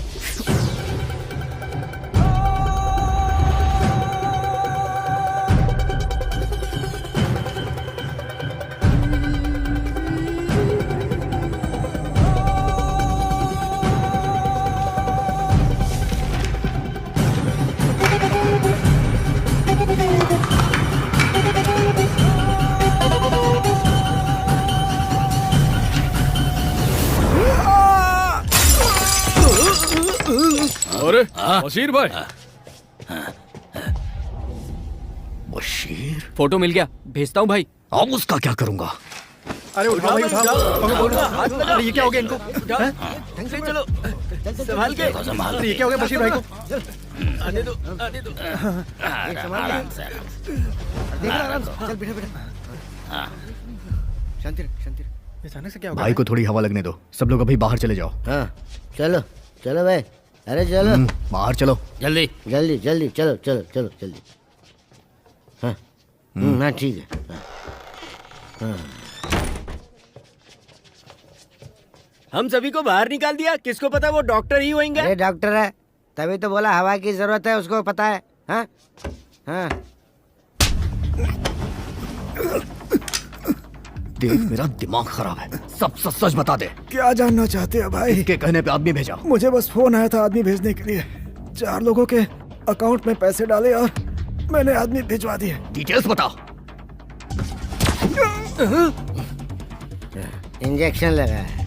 अरे बशीर भाई। बशीर फोटो मिल गया, भेजता हूँ भाई। अब उसका क्या करूंगा? अरे उठाओ भाई, उठाओ। अरे ये क्या हो गया इनको? ढंग से चलो, संभाल के। अरे ये क्या हो गया बशीर भाई को? आने दो, आने दो। आराम से। चल बैठा बैठा। शांति रख, शांति रख। अचानक से क्या हो गया? भाई को थोड़ी हवा लगने दो। सब लोग अभी बाहर चले जाओ। हाँ चलो चलो भाई, अरे चलो बाहर चलो जल्दी जल्दी जल्दी, चलो चलो चलो जल्दी। हाँ हाँ ठीक है। हाँ। हम सभी को बाहर निकाल दिया, किसको पता वो डॉक्टर ही होंगे। अरे डॉक्टर है, तभी तो बोला हवा की जरूरत है, उसको पता है। हाँ हाँ। देख मेरा दिमाग खराब है, सब सच सच बता दे। क्या जानना चाहते हो भाई? इसके कहने पे आदमी भेजा। मुझे बस फोन आया था आदमी भेजने के लिए। 4 लोगों के अकाउंट में पैसे डाले और मैंने आदमी भिजवा दिए। डिटेल्स बता। इंजेक्शन लगा है।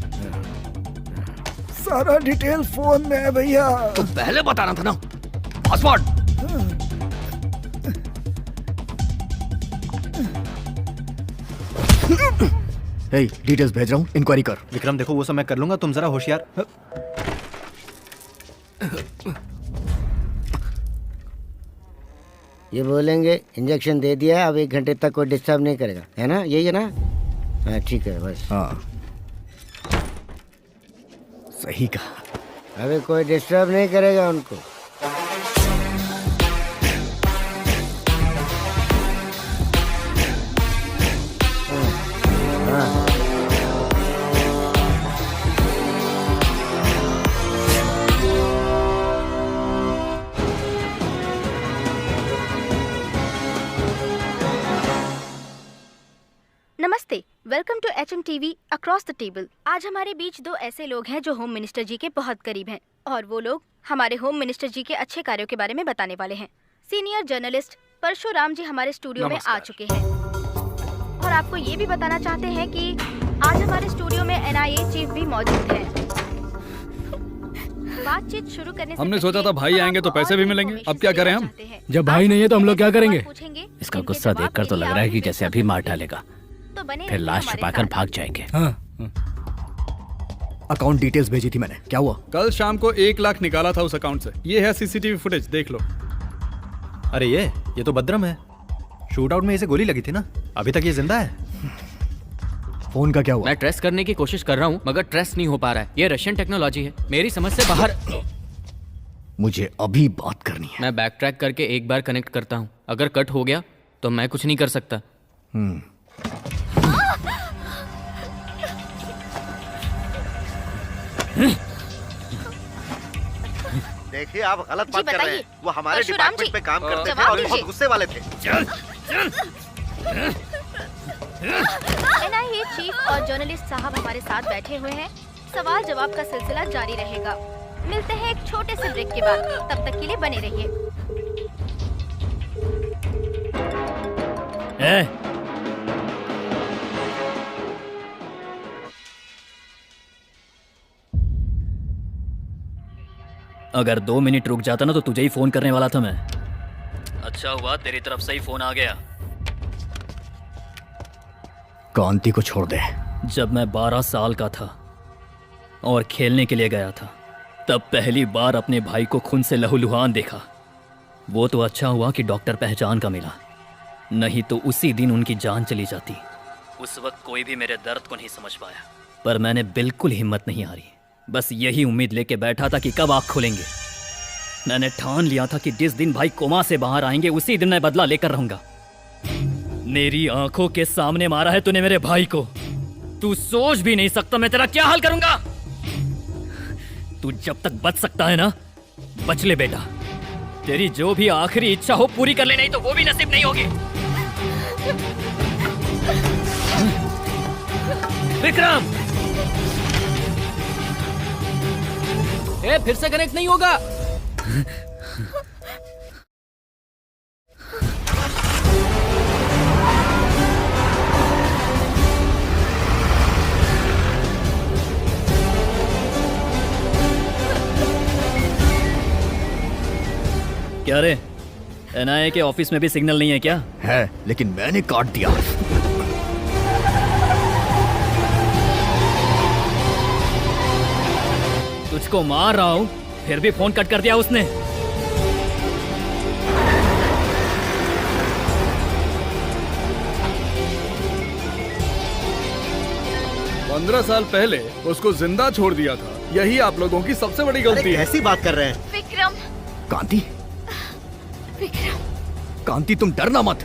सारा डिटेल फोन में है भैया। तो पहले बताना था ना। पासवर्ड। हे डिटेल्स भेज रहा हूँ, इंक्वायरी कर। विक्रम देखो वो सब मैं कर लूंगा, तुम जरा होशियार। ये बोलेंगे इंजेक्शन दे दिया, अब 1 घंटे तक कोई डिस्टर्ब नहीं करेगा, है ना? यही है ना? हाँ ठीक है बस। हाँ सही कहा। अभी कोई डिस्टर्ब नहीं करेगा उनको। नमस्ते, welcome to HMTV across the table. आज हमारे बीच 2 ऐसे लोग हैं जो होम मिनिस्टर जी के बहुत करीब हैं और वो लोग हमारे होम मिनिस्टर जी के अच्छे कार्यों के बारे में बताने वाले हैं। सीनियर जर्नलिस्ट परशुराम जी हमारे स्टूडियो में आ चुके हैं और आपको ये भी बताना चाहते हैं कि आज हमारे स्टूडियो में NIA चीफ भी मौजूद है। बातचीत शुरू करने से हमने सोचा था भाई आएंगे तो पैसे भी मिलेंगे, अब क्या करें हम? जब भाई नहीं है तो हम लोग क्या करेंगे? इसका गुस्सा देखकर तो लग रहा है कि जैसे अभी मार डालेगा, फिर लाश छुपाकर भाग जाएंगे। अकाउंट डिटेल्स भेजी थी मैंने, क्या हुआ? कल शाम को 1 लाख निकाला था उस अकाउंट से। ये है CCTV फुटेज, देख लो। अरे ये तो बदरम है। शूट आउट में इसे गोली लगी थी ना, अभी तक ये जिंदा है। फोन का क्या हुआ? मैं ट्रेस करने की कोशिश कर रहा हूँ मगर ट्रेस नहीं हो पा रहा है। ये रशियन टेक्नोलॉजी है, मेरी समझ से बाहर। मुझे अभी बात करनी है। मैं बैक ट्रैक करके एक बार कनेक्ट करता हूँ, अगर कट हो गया तो मैं कुछ नहीं कर सकता। देखिए आप गलत जी, बात कर रहे बताइए। हैं। वो हमारे परशुराम डिपार्टमेंट जी, में काम करते थे जवाब और दीजिए। बहुत गुस्से वाले थे। एनआईए चीफ और जर्नलिस्ट साहब हमारे साथ बैठे हुए हैं। सवाल जवाब का सिलसिला जारी रहेगा। मिलते हैं एक छोटे से ब्रेक के बाद, तब तक के लिए बने रहिए। अगर 2 मिनट रुक जाता ना तो तुझे ही फोन करने वाला था मैं। अच्छा हुआ तेरी तरफ से ही फोन आ गया। कांति को छोड़ दे। जब मैं 12 साल का था और खेलने के लिए गया था, तब पहली बार अपने भाई को खून से लहूलुहान देखा। वो तो अच्छा हुआ कि डॉक्टर पहचान का मिला, नहीं तो उसी दिन उनकी जान चली जाती। उस वक्त कोई भी मेरे दर्द को नहीं समझ पाया, पर मैंने बिल्कुल हिम्मत नहीं हारी। बस यही उम्मीद लेके बैठा था कि कब आँख खोलेंगे। मैंने ठान लिया था कि जिस दिन भाई कोमा से बाहर आएंगे उसी दिन मैं बदला लेकर रहूंगा। मेरी आंखों के सामने मारा है तूने मेरे भाई को। तू सोच भी नहीं सकता मैं तेरा क्या हाल करूंगा। तू जब तक बच सकता है ना, बच ले बेटा। तेरी जो भी आखिरी इच्छा हो पूरी कर ले, नहीं तो वो भी नसीब नहीं होगी। विक्रम! फिर से कनेक्ट नहीं होगा। क्या रे, एनआईए के ऑफिस में भी सिग्नल नहीं है क्या? है, लेकिन मैंने काट दिया। तुझको मार रहा हूं, फिर भी फोन कट कर दिया उसने। 15 साल पहले उसको जिंदा छोड़ दिया था। यही आप लोगों की सबसे बड़ी गलती है। ऐसी बात कर रहे हैं। विक्रम! कांति, विक्रम! कांति तुम डरना मत।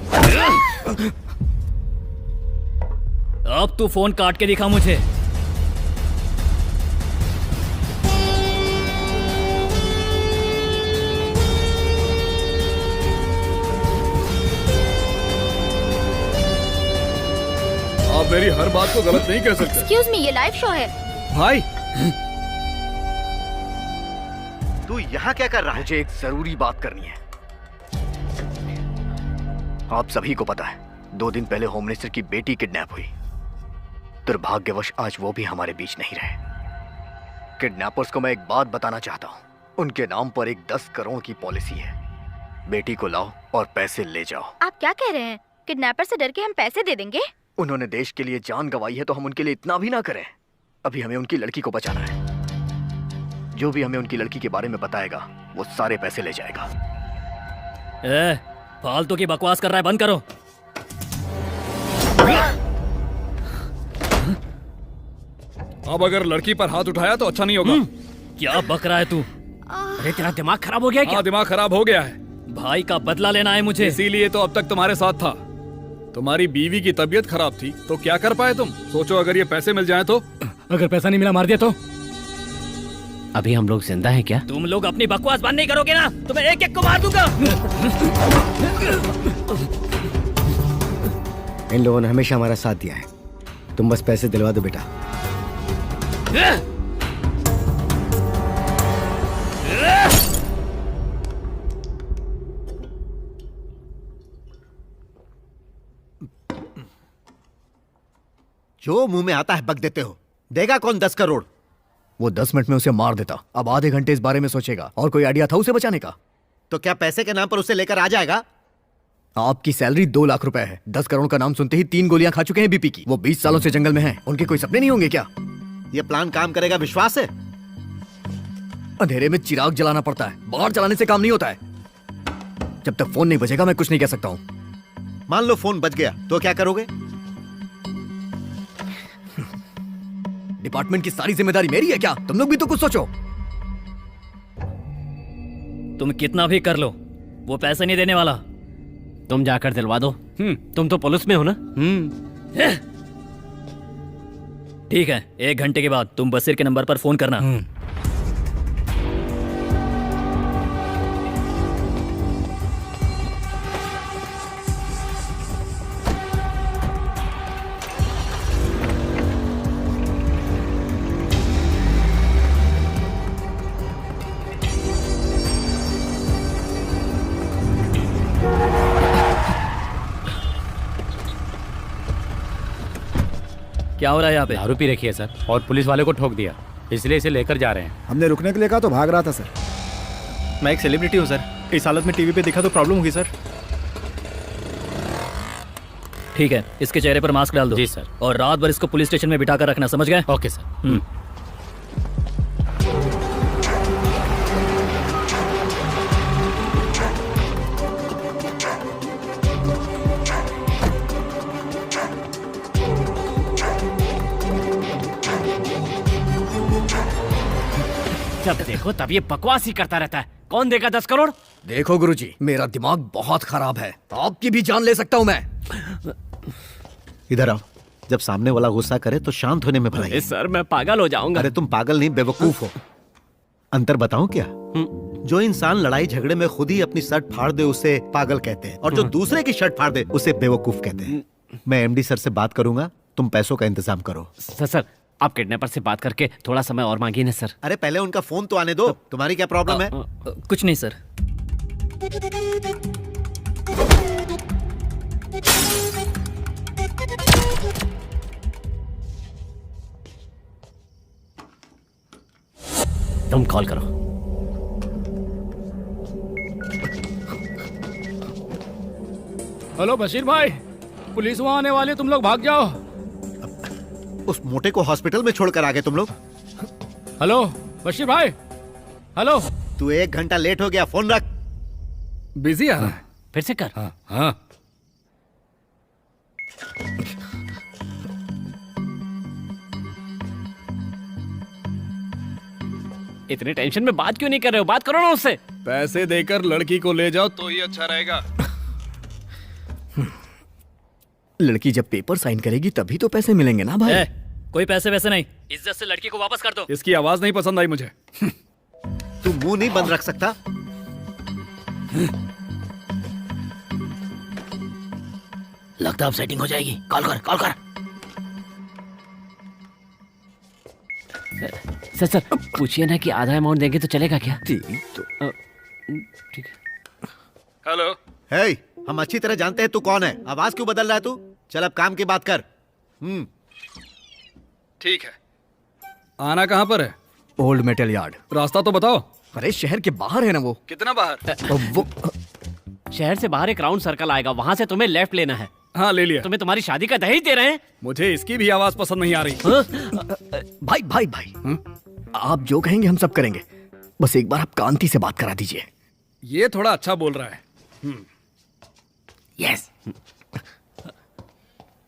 अब तू फोन काट के दिखा मुझे। आप मेरी हर बात को गलत नहीं कह सकते। एक्सक्यूज मी, ये लाइव शो है। भाई, तू यहाँ क्या कर रहा है? मुझे एक जरूरी बात करनी है। आप सभी को पता है, 2 दिन पहले होम मिनिस्टर की बेटी किडनैप हुई। दुर्भाग्यवश आज वो भी हमारे बीच नहीं रहे। किडनैपर्स को मैं एक बात बताना चाहता हूँ। उनके नाम पर एक 10 करोड़ की पॉलिसी है। बेटी को लाओ और पैसे ले जाओ। आप क्या कह रहे हैं? किडनैपर से डर के हम पैसे दे देंगे? उन्होंने देश के लिए जान गंवाई है तो हम उनके लिए इतना भी ना करें। अभी हमें उनकी लड़की को बचाना है। जो भी हमें उनकी लड़की के बारे में बताएगा वो सारे पैसे ले जाएगा। फालतू की बकवास कर रहा है, बंद करो। अब अगर लड़की पर हाथ उठाया तो अच्छा नहीं होगा। क्या बक रहा है तू? अरे तेरा दिमाग खराब हो गया क्या? हाँ, दिमाग खराब हो गया है। भाई का बदला लेना है मुझे। इसीलिए तो अब तक तुम्हारे साथ था। तुम्हारी बीवी की तबीयत खराब थी तो क्या कर पाए तुम? सोचो अगर ये पैसे मिल जाएं तो। अगर पैसा नहीं मिला मार दिया तो? अभी हम लोग जिंदा हैं क्या? तुम लोग अपनी बकवास बंद नहीं करोगे ना तो मैं एक एक को मार दूंगा। इन लोगों ने हमेशा हमारा साथ दिया है। तुम बस पैसे दिलवा दो बेटा। जो मुंह में आता है बक देते हो। देगा कौन 10 करोड़? वो 10 मिनट में उसे मार देता। अब आधे घंटे इस बारे में सोचेगा। और कोई आइडिया था उसे बचाने का? तो क्या पैसे के नाम पर उसे लेकर आ जाएगा? आपकी सैलरी 2 लाख रुपए है। 10 करोड़ का नाम सुनते ही 3 गोलियां खा चुके हैं बीपी की। वो 20 सालों से जंगल में हैं। उनके कोई सपने नहीं होंगे क्या? ये प्लान काम करेगा विश्वास है? अंधेरे में चिराग जलाना पड़ता है, बाहर चलाने से काम नहीं होता है। जब तक फोन नहीं बजेगा मैं कुछ नहीं कह सकता हूँ। मान लो फोन बज गया तो क्या करोगे? डिपार्टमेंट की सारी जिम्मेदारी मेरी है क्या? तुम लोग भी तो कुछ सोचो। तुम कितना भी कर लो, वो पैसे नहीं देने वाला। तुम जाकर दिलवा दो। तुम तो पुलिस में हो ना? ठीक है, 1 घंटे के बाद तुम बसीर के नंबर पर फोन करना। क्या हो रहा है यहाँ पे? दारू पी रखी है सर, और पुलिस वाले को ठोक दिया, इसलिए इसे लेकर जा रहे हैं। हमने रुकने के लिए कहा तो भाग रहा था सर। मैं एक सेलिब्रिटी हूँ सर, इस हालत में टीवी पे दिखा तो प्रॉब्लम होगी सर। ठीक है, इसके चेहरे पर मास्क डाल दो। जी सर। और रात भर इसको पुलिस स्टेशन में बिठा कर रखना, समझ गए? Okay sir. जब देखो तब ये बकवास ही करता रहता है। कौन देगा 10 करोड़? देखो गुरुजी, मेरा दिमाग बहुत खराब है, आपकी भी जान ले सकता हूँ मैं। इधर आओ। जब सामने वाला गुस्सा करे तो शांत होने में भलाई है। सर मैं पागल हो जाऊंगा। अरे तुम पागल नहीं, बेवकूफ हो। अंतर बताऊं क्या? जो इंसान लड़ाई झगड़े में खुद ही अपनी शर्ट फाड़ दे उसे पागल कहते हैं, और जो दूसरे की शर्ट फाड़ दे उसे बेवकूफ कहते हैं। मैं एमडी सर से बात करूंगा, तुम पैसों का इंतजाम करो। सर आप किडनैपर से बात करके थोड़ा समय और मांगिए ना सर। अरे पहले उनका फोन तो आने दो। तुम्हारी क्या प्रॉब्लम है? कुछ नहीं सर। तुम कॉल करो। हेलो बशीर भाई, पुलिस वहाँ आने वाली है, तुम लोग भाग जाओ। उस मोटे को हॉस्पिटल में छोड़कर आ गए तुम लोग? हेलो बशीर भाई, हेलो। तू 1 घंटा लेट हो गया, फोन रख। बिजी आ रहा है। फिर से कर। हाँ। इतनी टेंशन में बात क्यों नहीं कर रहे हो? बात करो ना उससे। पैसे देकर लड़की को ले जाओ तो ही अच्छा रहेगा। लड़की जब पेपर साइन करेगी तभी तो पैसे मिलेंगे ना भाई। कोई पैसे वैसे नहीं, इज्जत से लड़की को वापस कर दो। इसकी आवाज नहीं पसंद आई मुझे। तू मुंह नहीं बंद रख सकता? लगता है अब सेटिंग हो जाएगी। कॉल कर, कॉल कर। सर पूछिए ना कि आधा अमाउंट देंगे तो चलेगा क्या? ठीक है। हेलो। हे, हम अच्छी तरह जानते हैं तू कौन है। आवाज क्यों बदल रहा है तू? चल अब काम की बात कर। ठीक है। आना कहाँ पर है? Old metal yard. रास्ता तो बताओ। अरे शहर के बाहर है ना वो। कितना बाहर? वो शहर से बाहर एक राउंड सर्कल आएगा, वहां से तुम्हें लेफ्ट लेना है। हाँ ले लिया। तुम्हें तुम्हारी शादी का दहेज दे रहे हैं। मुझे इसकी भी आवाज पसंद नहीं आ रही। भाई भाई भाई, आप जो कहेंगे हम सब करेंगे, बस एक बार आप कांति से बात करा दीजिए। ये थोड़ा अच्छा बोल रहा है। यस।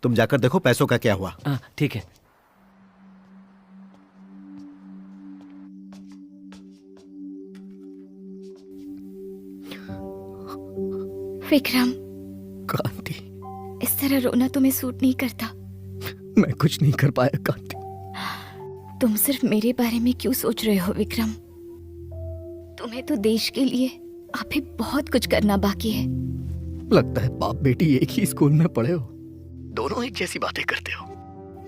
तुम जाकर देखो पैसों का क्या हुआ। ठीक है। विक्रम, कांति, इस तरह रोना तुम्हें सूट नहीं करता। मैं कुछ नहीं कर पाया कांति। तुम सिर्फ मेरे बारे में क्यों सोच रहे हो विक्रम? तुम्हें तो देश के लिए अभी बहुत कुछ करना बाकी है। लगता है बाप बेटी एक ही स्कूल में पढ़े हो, दोनों एक जैसी बातें करते हो।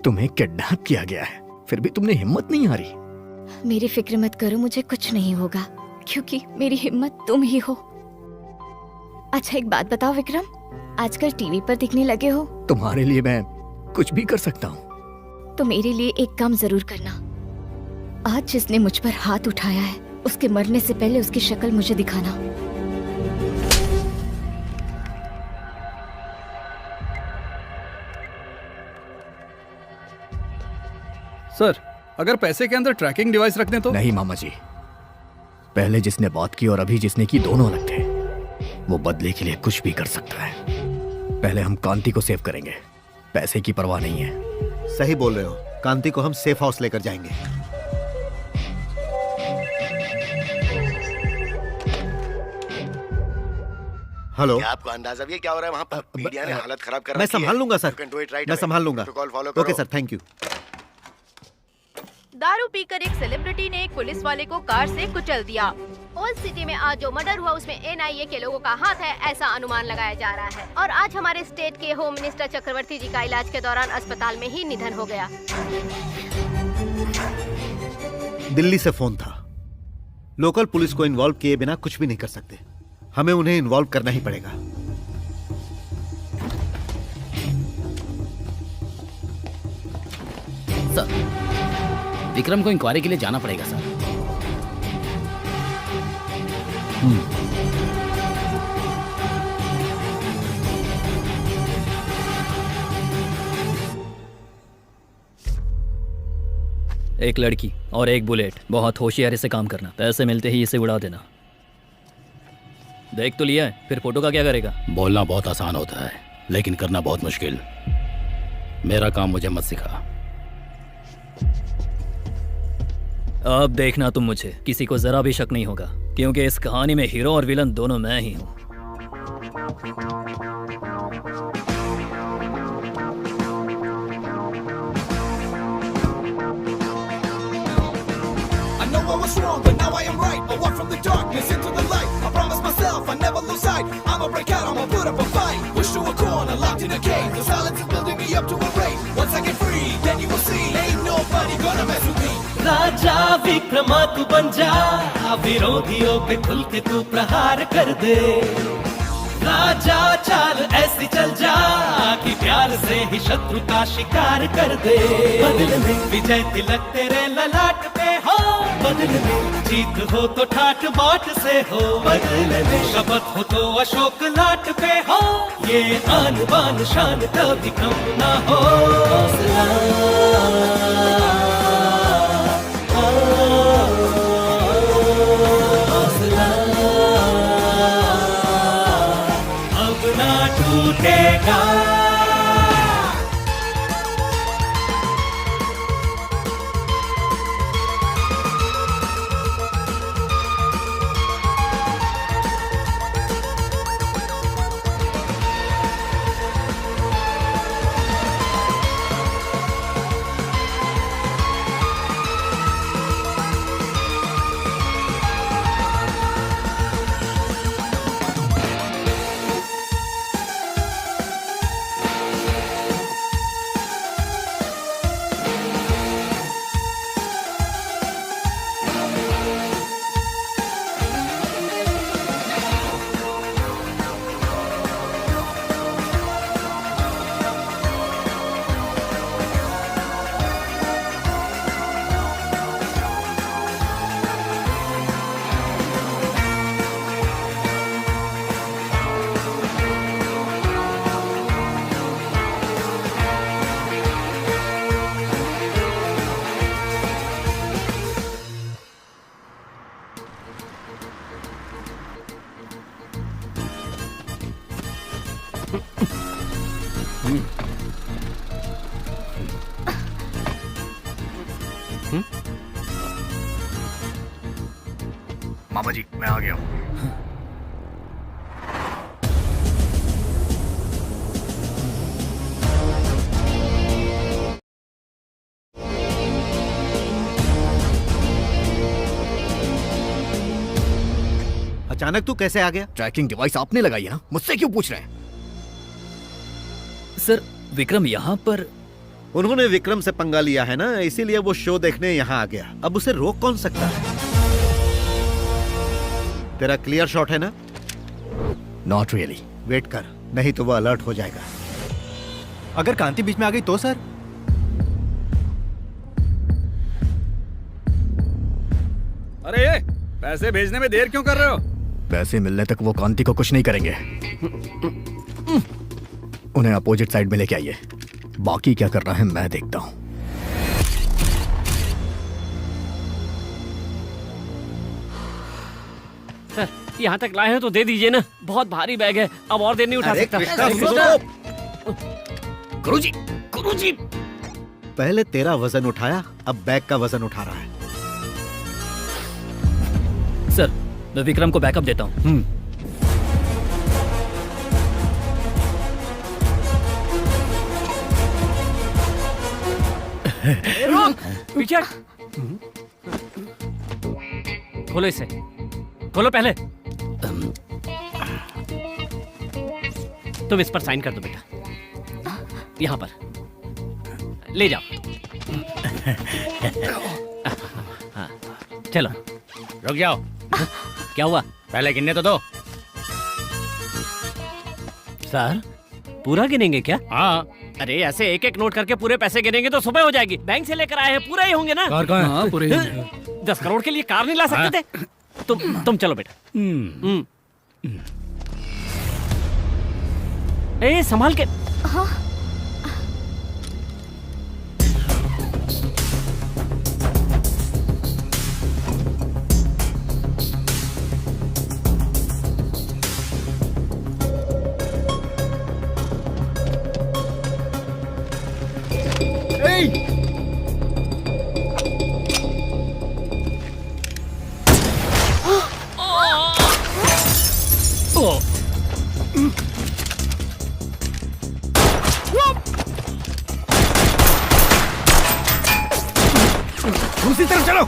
तुम्हें किडनैप किया गया है, फिर भी तुमने हिम्मत नहीं हारी। मेरी फिक्र मत करो, मुझे कुछ नहीं होगा, क्योंकि मेरी हिम्मत तुम ही हो। अच्छा एक बात बताओ विक्रम, आजकल टीवी पर दिखने लगे हो। तुम्हारे लिए मैं कुछ भी कर सकता हूँ। तो मेरे लिए एक काम जरूर करना। आज जिसने मुझ पर हाथ उठाया है, उसके मरने से पहले उसकी शक्ल मुझे दिखाना। सर, अगर पैसे के अंदर ट्रैकिंग डिवाइस रख दें तो? नहीं मामा जी, पहले जिसने बात की और अभी जिसने की दोनों अलग थे। वो बदले के लिए कुछ भी कर सकता है। पहले हम कांति को सेव करेंगे, पैसे की परवाह नहीं है। सही बोल रहे हो। कांति को हम सेफ हाउस लेकर जाएंगे। हेलो। क्या आपको अंदाजा भी है क्या हो रहा है वहाँ पर? मीडिया ने हालत खराब कर रखी है। मैं संभाल लूंगा sir, You can do it right मैं away. संभाल लूंगा। Protocol follow करो। Okay sir, thank you. दारू पीकर एक सेलिब्रिटी ने एक पुलिस वाले को कार से कुचल दिया। ओल्ड सिटी में आज जो मर्डर हुआ उसमें एनआईए के लोगों का हाथ है, ऐसा अनुमान लगाया जा रहा है। और आज हमारे स्टेट के होम मिनिस्टर चक्रवर्ती जी का इलाज के दौरान अस्पताल में ही निधन हो गया। दिल्ली से फोन था। लोकल पुलिस को इन्वॉल्व किए बिना कुछ भी नहीं कर सकते, हमें उन्हें इन्वॉल्व करना ही पड़ेगा। सर, विक्रम को इंक्वायरी के लिए जाना पड़ेगा सर। एक लड़की और एक बुलेट, बहुत होशियारी से काम करना, पैसे मिलते ही इसे उड़ा देना। देख तो लिया है, फिर फोटो का क्या करेगा? बोलना बहुत आसान होता है लेकिन करना बहुत मुश्किल। मेरा काम मुझे मत सिखा। अब देखना तुम मुझे, किसी को जरा भी शक नहीं होगा, क्योंकि इस कहानी में हीरो और विलन दोनों मैं ही हूं। I know I was wrong, but now I am right. I walk from the darkness into the light. I promise myself I never lose sight. I'ma break out, I'ma put up a fight. Push to a corner, locked in a cave. The silence is building me up to a rage. Once I get free, then you will see. Ain't nobody gonna mess with me. राजा विक्रमा तू बन जा, विरोधियों पे खुल के तू प्रहार कर दे। राजा चाल ऐसी चल जा कि प्यार से ही शत्रु का शिकार कर दे। बदल में विजय तिलक तेरे ललाट पे हो, बदल में जीत हो तो ठाट बाट से हो, बदल में शपथ हो तो अशोक लाट पे हो, ये आन बान शान कभी कम ना हो। अब ना टूटेगा। मामा जी, मैं आ गया हूँ। अचानक तू कैसे आ गया? ट्रैकिंग डिवाइस आपने लगाई है ना, मुझसे क्यों पूछ रहे हैं? सर, विक्रम यहाँ पर। उन्होंने विक्रम से पंगा लिया है ना, इसीलिए वो शो देखने यहाँ आ गया। अब उसे रोक कौन सकता है? तेरा क्लियर शॉट है ना? Not really. वेट कर, नहीं तो वो अलर्ट हो जाएगा। अगर कांति बीच में आ गई तो सर? अरे ये पैसे भेजने में देर क्यों कर रहे हो? पैसे मिलने तक वो कांति को कुछ नहीं करेंगे। उन्हें अपोजिट साइड में लेके आइए, बाकी क्या करना है मैं देखता हूं। सर, यहाँ तक लाए हैं तो दे दीजिए ना, बहुत भारी बैग है, अब और देर नहीं उठा सकता। गुरुजी, गुरुजी, पहले तेरा वजन उठाया, अब बैग का वजन उठा रहा है। सर, मैं विक्रम को बैकअप देता हूँ। पीछे खोलो इसे, खोलो पहले। तुम इस पर साइन कर दो बेटा, यहाँ पर ले जाओ। हाँ, चलो। रुक जाओ। क्या हुआ? पहले गिनने तो दो। सर, पूरा गिनेंगे क्या? हाँ, अरे ऐसे एक एक नोट करके पूरे पैसे गिनेंगे तो सुबह हो जाएगी। बैंक से लेकर आए हैं, पूरे ही होंगे ना। कार कहाँ है? हाँ पूरे ही हैं। 10 करोड़ के लिए कार नहीं ला सकते थे? तुम चलो बेटा। ए संभाल के। हाँ। दूसरी तरफ चलो।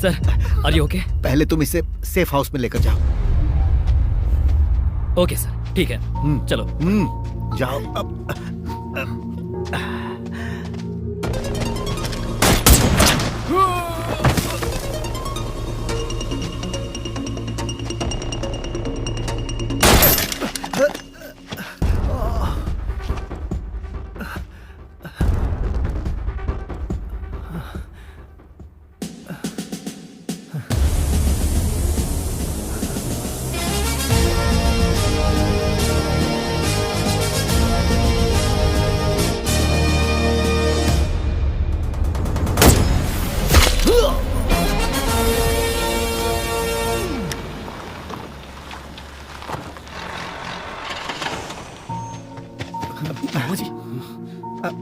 Sir, are you okay? पहले तुम इसे सेफ हाउस में लेकर जाओ। ओके सर, ठीक है। चलो। जाओ।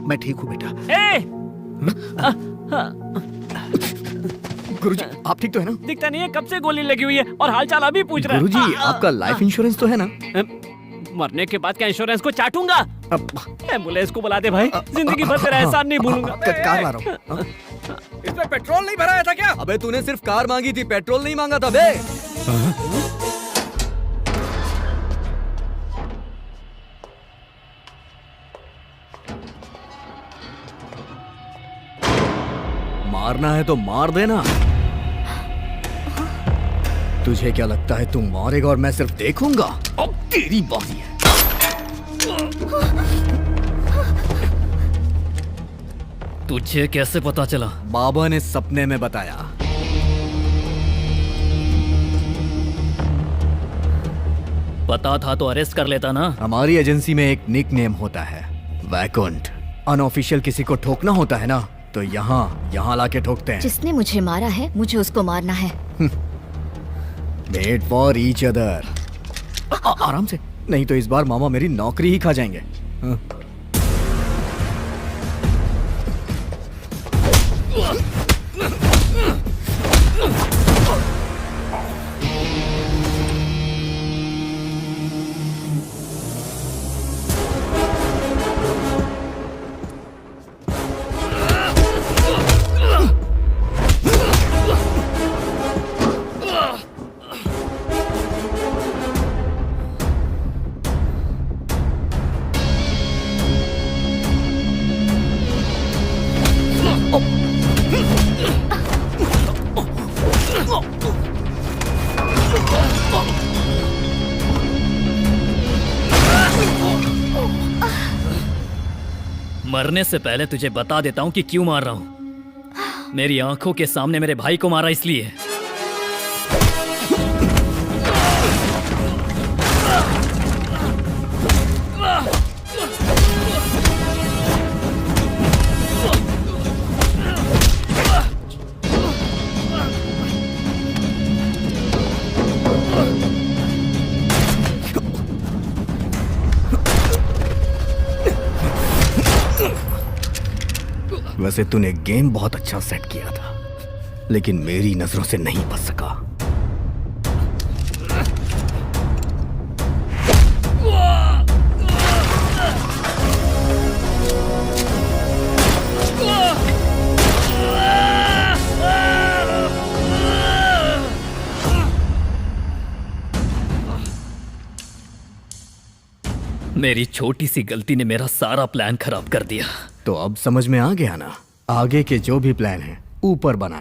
मैं ठीक हूँ बेटा। गुरुजी, आप ठीक तो है ना? दिखता नहीं है, कब से गोली लगी हुई है और हालचाल अभी पूछ रहा है। गुरुजी, आपका लाइफ इंश्योरेंस तो है ना? मरने के बाद क्या इंश्योरेंस को चाटूंगा? एम्बुलेंस को बुला दे भाई, जिंदगी भर तेरा एहसान नहीं भूलूंगा। कार ला रहा हूँ। इसमें पेट्रोल नहीं भराया था क्या? अबे तूने सिर्फ कार मांगी थी, पेट्रोल नहीं मांगा था बे। मारना है तो मार देना। तुझे क्या लगता है तू मारेगा और मैं सिर्फ देखूंगा? अब तेरी बारी है। तुझे कैसे पता चला? बाबा ने सपने में बताया। पता था तो अरेस्ट कर लेता ना। हमारी एजेंसी में एक निक नेम होता है, वैकुंठ। अनऑफिशियल किसी को ठोकना होता है ना, तो यहाँ लाके ठोकते हैं। जिसने मुझे मारा है, मुझे उसको मारना है। Made for each other. आराम से, नहीं तो इस बार मामा मेरी नौकरी ही खा जाएंगे। मरने से पहले तुझे बता देता हूं कि क्यों मार रहा हूं। मेरी आंखों के सामने मेरे भाई को मारा इसलिए। वैसे तूने गेम बहुत अच्छा सेट किया था, लेकिन मेरी नजरों से नहीं बच सका। मेरी छोटी सी गलती ने मेरा सारा प्लान खराब कर दिया। तो अब समझ में आ गया ना, आगे के जो भी प्लान हैं ऊपर बनाना।